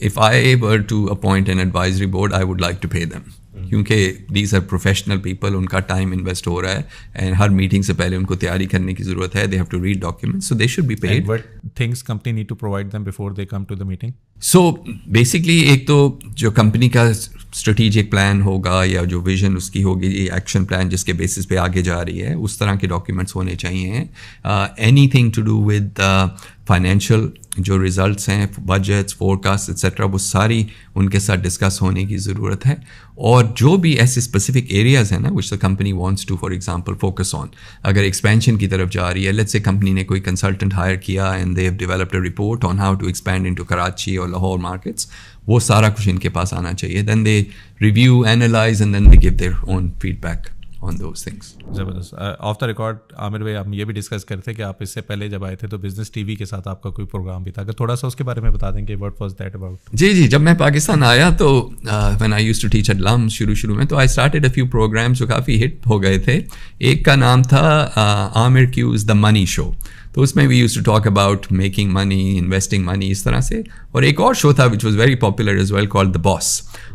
if I were to appoint an advisory board I would like to pay them, क्योंकि दीज आर प्रोफेशनल पीपल, उनका टाइम इन्वेस्ट हो रहा है एंड हर मीटिंग से पहले उनको तैयारी करने की ज़रूरत है। They have to read documents, so they should be paid. What things company need to provide them before they come to the meeting? So basically एक तो जो कंपनी का स्ट्रेटेजिक प्लान होगा या जो विजन उसकी होगी, एक्शन प्लान जिसके बेसिस पे आगे जा रही है, उस तरह के डॉक्यूमेंट्स होने चाहिए। Anything to do with financial जो रिजल्ट्स हैं, बजट्स, फोरकास्ट एक्सेट्रा, वो सारी उनके साथ डिस्कस होने की ज़रूरत है। और जो भी ऐसे स्पेसिफिक एरियाज़ हैं ना which the company wants to for example focus on, अगर एक्सपेंशन की तरफ जा रही है, लेट्स से कंपनी ने कोई कंसल्टेंट हायर किया and they have developed a report on how to expand into Karachi और लाहौर मार्केट्स, वो सारा कुछ इनके पास आना चाहिए। Then they review, analyse and then they give their own feedback on those things. ज़बरदस्त। ऑफ द रिकॉर्ड आमिर भाई, हम ये भी डिस्कस करते कि आप इससे पहले जब आए थे तो बिजनेस टीवी के साथ आपका कोई प्रोग्राम भी था, अगर थोड़ा सा उसके बारे में बता दें कि व्हाट वाज दैट अबाउट? जी, जब मैं पाकिस्तान आया तो when I used to teach at LUMS शुरू में, तो I started a few programmes जो काफ़ी हिट हो गए थे। एक का नाम था Aamir cues the money show, तो उसमें we used to talk about making money, investing money, इस तरह से। और एक और शो था which was very popular as well called the boss,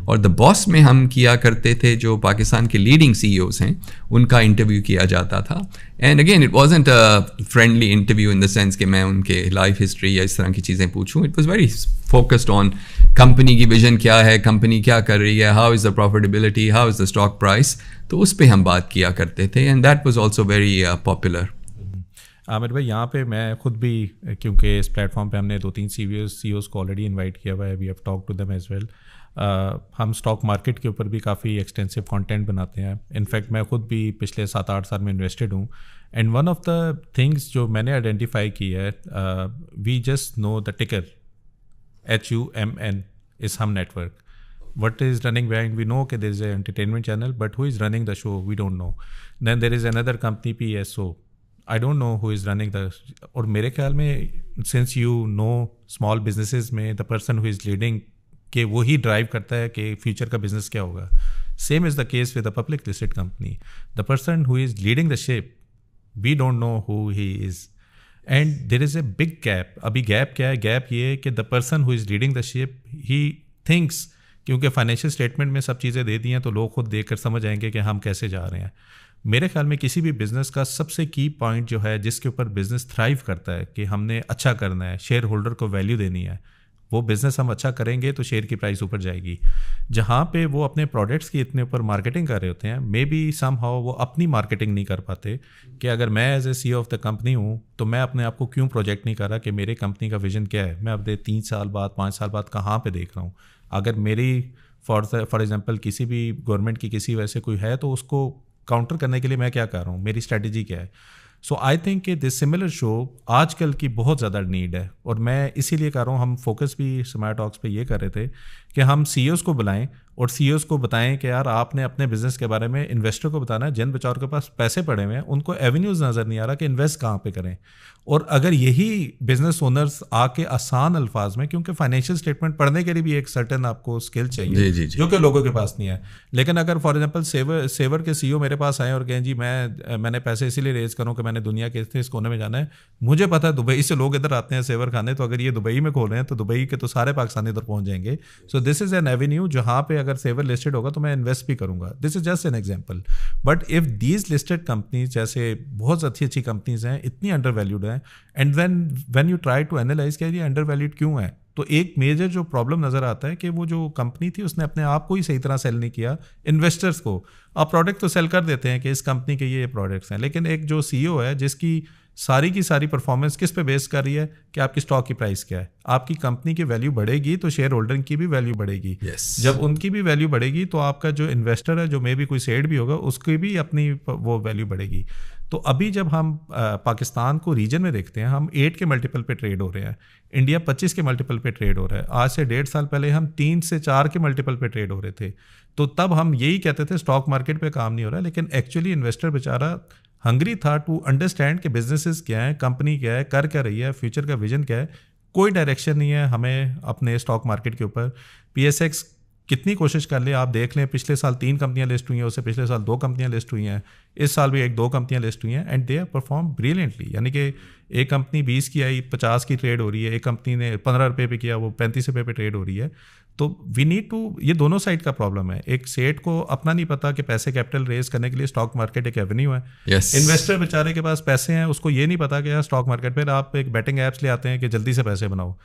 और द बॉस में हम किया करते थे जो पाकिस्तान के लीडिंग CEOs हैं उनका इंटरव्यू किया जाता था। And again it wasn't a friendly interview in the sense कि मैं उनके लाइफ हिस्ट्री या इस तरह की चीज़ें पूछूं। It was very focused on company की विजन क्या है, कंपनी क्या कर रही है, how is the profitability, how is the stock price, तो उस पर हम बात किया करते थे and that was also very popular. Aamir भाई, यहाँ पे मैं खुद भी, क्योंकि इस प्लेटफॉर्म पे हमने 2-3 CEOs को ऑलरेडी इनवाइट किया हुआ है, we have talk to them as well. हम स्टॉक मार्केट के ऊपर भी काफ़ी एक्सटेंसिव कंटेंट बनाते हैं। इनफैक्ट मैं खुद भी पिछले 7-8 साल में इन्वेस्टेड हूँ, and one of the things जो मैंने आइडेंटिफाई की है, वी जस्ट नो द टिकर HUMN इस हम network, what is running behind, we know that there is an entertainment channel, but who is running the show we don't know. Then there is another company PSO, I don't know who is running the, और मेरे ख्याल में since you know small businesses में the person who is leading कि वो ही drive करता है कि फ्यूचर का बिजनेस क्या होगा। Same is the case with a public listed company, the person who is leading the ship we don't know who he is, and there is a big gap. अभी gap क्या है? Gap ये है कि the person who is leading the ship he thinks, क्योंकि financial statement में सब चीज़ें दे दी हैं तो लोग खुद देख कर समझ आएंगे कि हम कैसे जा रहे हैं। मेरे ख्याल में किसी भी बिज़नेस का सबसे की पॉइंट जो है जिसके ऊपर बिज़नेस थ्राइव करता है कि हमने अच्छा करना है, शेयर होल्डर को वैल्यू देनी है, वो बिज़नेस हम अच्छा करेंगे तो शेयर की प्राइस ऊपर जाएगी। जहाँ पे वो अपने प्रोडक्ट्स की इतने ऊपर मार्केटिंग कर रहे होते हैं, मे बी सम हाउ वो अपनी मार्केटिंग नहीं कर पाते कि अगर मैं as a CEO of the company हूँ तो मैं अपने आप को क्यों प्रोजेक्ट नहीं कर रहा कि मेरे कंपनी का विजन क्या है, मैं अपने 3 साल बाद 5 साल बाद कहाँ पर देख रहा हूँ। अगर मेरी फॉर एग्जाम्पल किसी भी गवर्नमेंट की किसी वजह से कोई है तो उसको काउंटर करने के लिए मैं क्या कर रहा हूँ, मेरी स्ट्रेटजी क्या है। सो आई थिंक कि दिस सिमिलर शो आजकल की बहुत ज़्यादा नीड है, और मैं इसीलिए कर रहा हूँ, हम फोकस भी समाया टॉक्स पे ये कर रहे थे कि हम CEOs को बुलाएं और CEOs को बताएं कि यार आपने अपने बिजनेस के बारे में इन्वेस्टर को बताना है, जिन बेचारों के पास पैसे पड़े हुए हैं उनको एवेन्यूज़ नज़र नहीं आ रहा कि इन्वेस्ट कहाँ पे करें। और अगर यही बिजनेस ओनर्स आके आसान अल्फाज में, क्योंकि फाइनेंशियल स्टेटमेंट पढ़ने के लिए भी एक सर्टेन आपको स्किल चाहिए जी। जो कि लोगों के पास नहीं है। लेकिन अगर फॉर एग्जांपल सेवर के CEO मेरे पास आए और कहें जी मैंने पैसे इसीलिए रेज करूँ कि मैंने दुनिया के इस कोने में जाना है, मुझे पता है दुबई से लोग इधर आते हैं सेवर खाने, तो अगर ये दुबई में खोल रहे हैं तो दुबई के तो सारे पाकिस्तानी इधर पहुँच जाएंगे। So this is an Avenue जहाँ पे अगर सेवर लिस्टेड होगा तो मैं इन्वेस्ट भी करूँगा. This is just an example. But if these listed companies, जैसे बहुत अच्छी अच्छी कंपनीज हैं, इतनी अंडर वैल्यूड हैं, and when you try to analyse क्या ये अंडर वैल्यूड क्यों है, तो एक मेजर जो प्रॉब्लम नज़र आता है कि वो जो कंपनी थी उसने अपने आप को ही सही तरह सेल नहीं किया इन्वेस्टर्स को. आप प्रोडक्ट तो सेल कर देते हैं कि इस कंपनी के ये प्रोडक्ट्स हैं, लेकिन एक जो CEO है जिसकी सारी की सारी परफॉर्मेंस किस पे बेस कर रही है कि आपकी स्टॉक की प्राइस क्या है. आपकी कंपनी की वैल्यू बढ़ेगी तो शेयर होल्डर की भी वैल्यू बढ़ेगी. जब उनकी भी वैल्यू बढ़ेगी तो आपका जो इन्वेस्टर है, जो मे भी कोई सेड भी होगा, उसकी भी अपनी वो वैल्यू बढ़ेगी. तो अभी जब हम पाकिस्तान को रीजन में देखते हैं, हम 8 के मल्टीपल पे ट्रेड हो रहे हैं, इंडिया 25 के मल्टीपल पे ट्रेड हो रहा है. आज से 1.5 साल पहले हम 3 से 4 के मल्टीपल पे ट्रेड हो रहे थे. तो तब हम यही कहते थे स्टॉक मार्केट पे काम नहीं हो रहा, लेकिन एक्चुअली इन्वेस्टर बेचारा हंग्री था टू अंडरस्टैंड कि बिजनेसेस क्या है, कंपनी क्या है, कर क्या रही है, फ्यूचर का विजन क्या है. कोई डायरेक्शन नहीं है हमें अपने स्टॉक मार्केट के ऊपर. PSX कितनी कोशिश कर ले, आप देख लें, पिछले साल 3 कंपनियां लिस्ट हुई हैं, उससे पिछले साल 2 कंपनियां लिस्ट हुई हैं, इस साल भी 1-2 कंपनियां लिस्ट हुई हैं, and they have perform brilliantly. यानी कि एक कंपनी 20 की आई 50 की ट्रेड हो रही है, एक कंपनी ने 15 रुपये पे किया, वो 35 रुपये पे ट्रेड हो रही है. तो वी नीड टू, ये दोनों साइड का प्रॉब्लम है. एक सेट को अपना नहीं पता कि पैसे कैपिटल रेज करने के लिए स्टॉक मार्केट एक एवेन्यू है. इन्वेस्टर बेचारे के पास पैसे हैं, उसको ये नहीं पता कि यार स्टॉक मार्केट पर आप एक बैटिंग ऐप्स ले आते हैं कि जल्दी से पैसे बनाओ.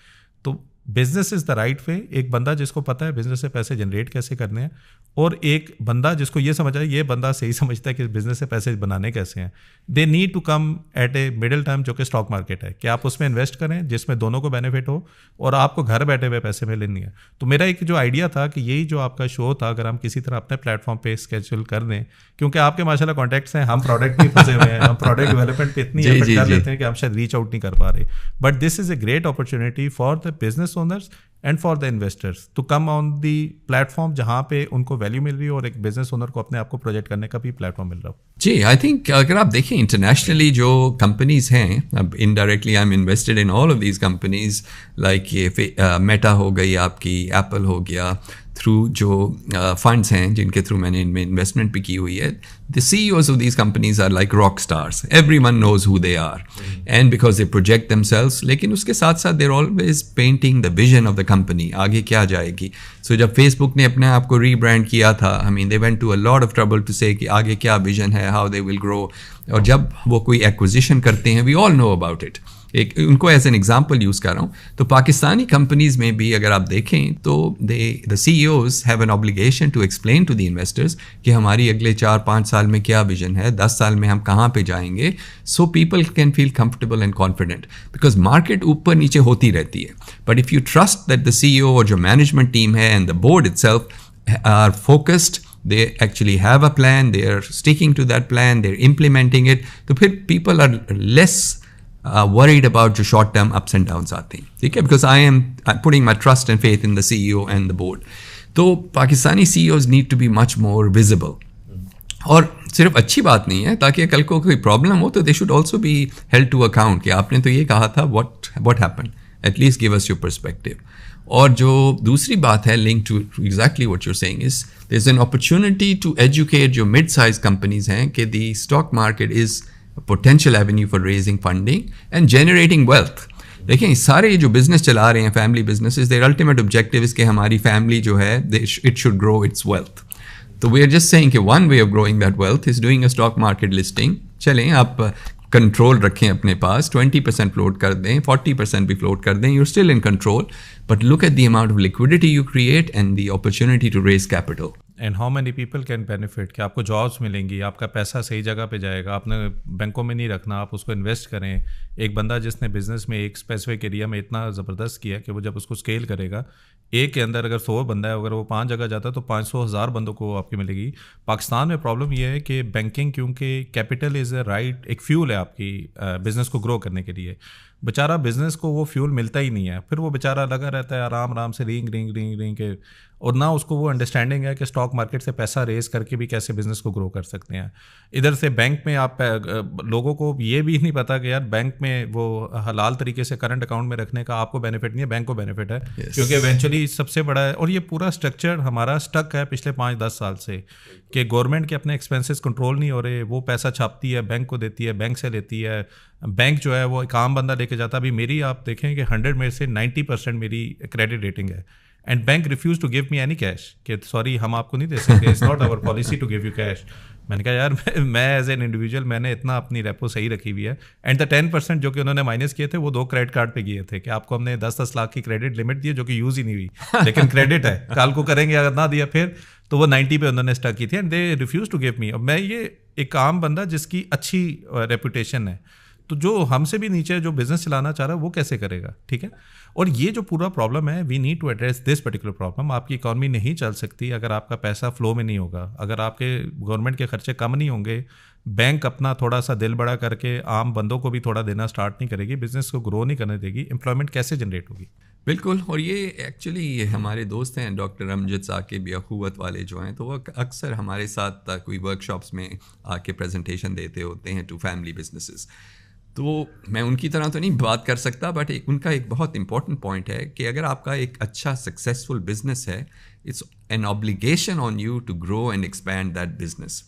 तो business is the right way. एक बंदा जिसको पता है बिजनेस से पैसे जनरेट कैसे करने हैं, और एक बंदा जिसको ये समझ आए, ये बंदा सही समझता है कि बिजनेस से पैसे बनाने कैसे हैं. They need to come at a middle time, जो कि स्टॉक मार्केट है, कि आप उसमें इन्वेस्ट करें जिसमें दोनों को बेनिफिट हो और आपको घर बैठे हुए पैसे मिले नहीं है. तो मेरा एक जो आइडिया था कि यही जो आपका शो था, अगर हम किसी तरह अपने प्लेटफॉर्म पे स्केड्यूल कर दें, क्योंकि आपके माशाल्लाह कॉन्टैक्ट्स हैं, हम प्रोडक्ट भी फंसे हुए हैं, हम प्रोडक्ट डेवलपमेंट पे इतनी एफर्ट कर लेते हैं कि हम शायद रीच आउट नहीं कर पा रहे. But this is a great opportunity for the business owners and for the investors to come on the platform जहाँ पे उनको वैल्यू मिल रही हो और एक बिजनेस ओनर को अपने आप को प्रोजेक्ट करने का भी प्लेटफॉर्म मिल रहा हो. जी, आई थिंक अगर आप देखें इंटरनेशनली जो कंपनीज हैं, अब indirectly I am invested in all of these companies, like ये मेटा हो गई, आपकी एप्पल हो गया, थ्रू जो फंड्स हैं जिनके थ्रू मैंने इनमें इन्वेस्टमेंट भी की हुई है. The CEOs of these companies are like rock stars. Everyone knows who they are, and because they project themselves. लेकिन उसके साथ साथ they are always painting the vision of the company, आगे क्या जाएगी. सो जब फेसबुक ने अपने आप को रीब्रांड किया था, I mean they went to a lot of trouble to say कि आगे क्या विजन है, हाउ दे विल ग्रो. और जब वो कोई एक्विजिशन करते हैं, we all know about it. एक उनको एज एन एग्जाम्पल यूज़ कर रहा हूँ. तो पाकिस्तानी कंपनीज में भी अगर आप देखें तो the CEOs have an obligation to explain to the investors कि हमारी अगले 4-5 साल में क्या विजन है, 10 साल में हम कहाँ पे जाएंगे, so people can feel comfortable and confident. Because market ऊपर नीचे होती रहती है, but if you trust that the CEO और जो मैनेजमेंट टीम है and the board itself are focused, they actually have a plan, they are sticking to that plan, they're implementing it, तो फिर people are less worried about जो short term ups and downs आते हैं. ठीक है, because I'm putting my trust and faith in the CEO and the board. तो Pakistani CEOs need to be much more visible. और सिर्फ अच्छी बात नहीं है, ताकि कल को कोई प्रॉब्लम हो तो they should also be held to account कि आपने तो ये कहा था, what happened, at least give us your perspective. और जो दूसरी बात है link to exactly what you are saying is there is an opportunity to educate जो मिड साइज कंपनीज हैं कि the stock market is a potential avenue for raising funding and generating wealth. देखिए, सारे जो बिजनेस चला रहे हैं, family businesses, their ultimate objective is कि हमारी फैमिली जो है it should grow its wealth. तो वी आर जस्ट सेइंग कि one way of growing that wealth is doing a stock market listing. चलें, आप कंट्रोल रखें अपने पास, 20% फ्लोट कर दें, 40% भी फ्लोट कर दें, you're still in control, but look at the amount of liquidity you create and the opportunity to raise capital. And how many people can benefit, कि आपको जॉब्स मिलेंगी, आपका पैसा सही जगह पे जाएगा, आपने बैंकों में नहीं रखना, आप उसको इन्वेस्ट करें. एक बंदा जिसने बिजनेस में एक स्पेसिफिक एरिया में इतना ज़बरदस्त किया कि वो जब उसको स्केल करेगा, एक के अंदर अगर 100 बंदा है, अगर वो 5 जगह जाता है तो 500,000 बंदों को आपकी मिलेगी. पाकिस्तान में प्रॉब्लम ये है कि बैंकिंग, क्योंकि कैपिटल इज़ अ राइट, एक फ्यूल है आपकी बिज़नेस को ग्रो करने के लिए. बेचारा बिजनेस को वो फ्यूल मिलता ही नहीं है, फिर वो बेचारा लगा रहता है आराम से रिंग के, और ना उसको वो अंडरस्टैंडिंग है कि स्टॉक मार्केट से पैसा रेज करके भी कैसे बिजनेस को ग्रो कर सकते हैं. इधर से बैंक में आप लोगों को ये भी नहीं पता कि यार बैंक में वो हलाल तरीके से करंट अकाउंट में रखने का आपको बेनिफिट नहीं है, बैंक को बेनिफिट है. क्योंकि इवेंचुअली सबसे बड़ा है, और ये पूरा स्ट्रक्चर हमारा स्टक है पिछले 5-10 साल से, कि गवर्नमेंट के अपने एक्सपेंसेस कंट्रोल नहीं हो रहे, वो पैसा छापती है, बैंक को देती है, बैंक से लेती है, बैंक जो है वो एक आम बंदा लेके जाता. अभी मेरी आप देखें कि 100 में से 90% मेरी क्रेडिट रेटिंग है, and bank refuse to give me any cash कि सॉरी हम आपको नहीं दे सकते, it's not our policy to give you cash. मैंने कहा यार मैं एज एन इंडिविजुअल मैंने इतना अपनी रेपो सही रखी हुई है, एंड द 10% जो कि उन्होंने माइनस किए थे वो 2 क्रेडिट कार्ड पे किए थे कि आपको हमने 10-10 लाख की क्रेडिट लिमिट दी जो कि यूज़ ही नहीं हुई, लेकिन क्रेडिट है, कल को करेंगे, अगर ना दिया फिर तो वो 90 पे उन्होंने स्टक की थी and they refuse to give me. अब मैं ये एक आम बंदा जिसकी अच्छी रेपुटेशन है, तो जो हमसे भी नीचे जो बिजनेस चलाना चाह रहा है वो कैसे करेगा, ठीक है। और ये जो पूरा प्रॉब्लम है, we need to address this particular problem. आपकी इकॉनमी नहीं चल सकती अगर आपका पैसा फ्लो में नहीं होगा, अगर आपके गवर्नमेंट के खर्चे कम नहीं होंगे, बैंक अपना थोड़ा सा दिल बड़ा करके आम बंदों को भी थोड़ा देना स्टार्ट नहीं करेगी, बिजनेस को ग्रो नहीं करने देगी, एम्प्लॉयमेंट कैसे जनरेट होगी। बिल्कुल। और ये एक्चुअली ये हमारे दोस्त हैं डॉक्टर अमजद साकिब या अखुवत वाले जो हैं, तो वो अक्सर हमारे साथ कोई वर्कशॉप्स में आके प्रेजेंटेशन देते होते हैं टू फैमिली बिजनेसेस। तो मैं उनकी तरह तो नहीं बात कर सकता, बट उनका एक बहुत इंपॉर्टेंट पॉइंट है कि अगर आपका एक अच्छा सक्सेसफुल बिजनेस है, it's an obligation on you to grow and expand that business,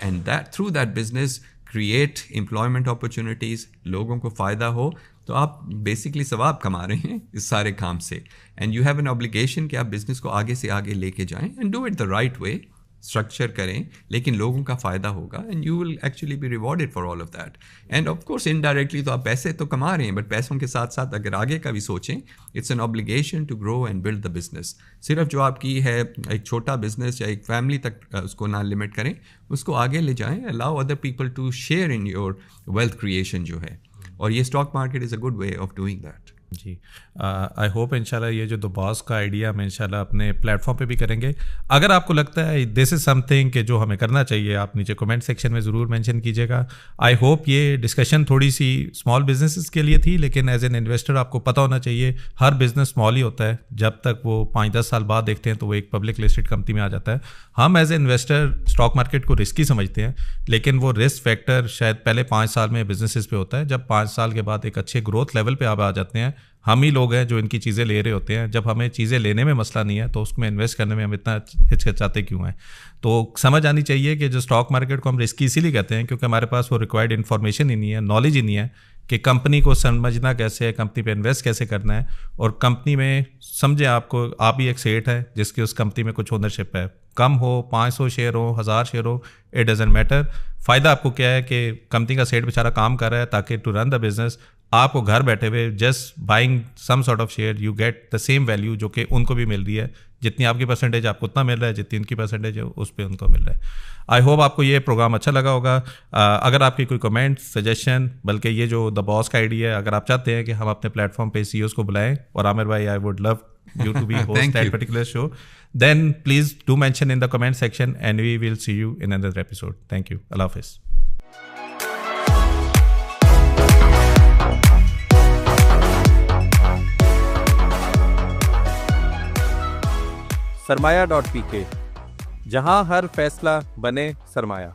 and that through that business create employment opportunities, लोगों को फ़ायदा हो, तो आप बेसिकली सवाब कमा रहे हैं इस सारे काम से। And you have an obligation कि आप बिज़नेस को आगे से आगे लेके जाएं and do it the right way, structure करें, लेकिन लोगों का फ़ायदा होगा and you will actually be rewarded for all of that. End of course indirectly तो आप पैसे तो कमा रहे हैं, बट पैसों के साथ साथ अगर आगे का भी सोचें, it's an obligation to grow and build the business. सिर्फ जो आपकी है एक छोटा बिजनेस या एक फैमिली तक उसको ना लिमिट करें, उसको आगे ले जाएं, allow other people to share in your wealth creation जो है, और ये stock market is a good way of doing that. जी, आई होप इंशाल्लाह ये जो द बॉस का आइडिया हम इंशाल्लाह अपने प्लेटफॉर्म पे भी करेंगे। अगर आपको लगता है दिस इज़ समथिंग कि जो हमें करना चाहिए, आप नीचे कमेंट सेक्शन में ज़रूर मेंशन कीजिएगा। आई होप ये डिस्कशन थोड़ी सी स्मॉल बिजनेसेस के लिए थी, लेकिन एज एन इन्वेस्टर आपको पता होना चाहिए हर बिज़नेस स्मॉल ही होता है, जब तक वो 5-10 साल बाद देखते हैं तो वो एक पब्लिक लिस्टेड कंपनी में आ जाता है। हम as a investor stock market को रिस्की समझते हैं, लेकिन वो रिस्क फैक्टर शायद पहले 5 साल में बिजनेसेस पे होता है, जब 5 साल के बाद एक अच्छे ग्रोथ लेवल पे आप आ जाते हैं। हम ही लोग हैं जो इनकी चीज़ें ले रहे होते हैं, जब हमें चीज़ें लेने में मसला नहीं है तो उसमें इन्वेस्ट करने में हम इतना हिचकिचाते क्यों हैं। तो समझ आनी चाहिए कि जो स्टॉक मार्केट को हम रिस्की इसीलिए कहते हैं क्योंकि हमारे पास वो रिक्वायर्ड इन्फॉर्मेशन ही नहीं है, नॉलेज ही नहीं है कि कंपनी को समझना कैसे है, कंपनी पे इन्वेस्ट कैसे करना है, और कंपनी में समझे आपको आप ही एक सेठ है जिसकी उस कंपनी में कुछ ओनरशिप है, कम हो 500 शेयर हो 1000 शेयर हो, इट डजंट मैटर। फ़ायदा आपको क्या है कि कंपनी का सेठ बेचारा काम कर रहा है ताकि टू रन द बिजनेस, आपको घर बैठे हुए just buying some sort of share you get the same value जो कि उनको भी मिल रही है, जितनी आपकी परसेंटेज आपको उतना मिल रहा है, जितनी उनकी परसेंटेज है उस पर उनको मिल रहा है। आई होप आपको ये प्रोग्राम अच्छा लगा होगा। अगर आपकी कोई कमेंट सजेशन, बल्कि ये जो द बॉस का आइडिया है, अगर आप चाहते हैं कि हम अपने प्लेटफॉर्म पे CEOs को बुलाएं, और आमिर भाई I would love you to be host that particular show, then please do mention in the comment section and we will see you in another episode. Thank you. Allah Hafiz. Sarmaya.pk, जहां हर फैसला बने सरमाया।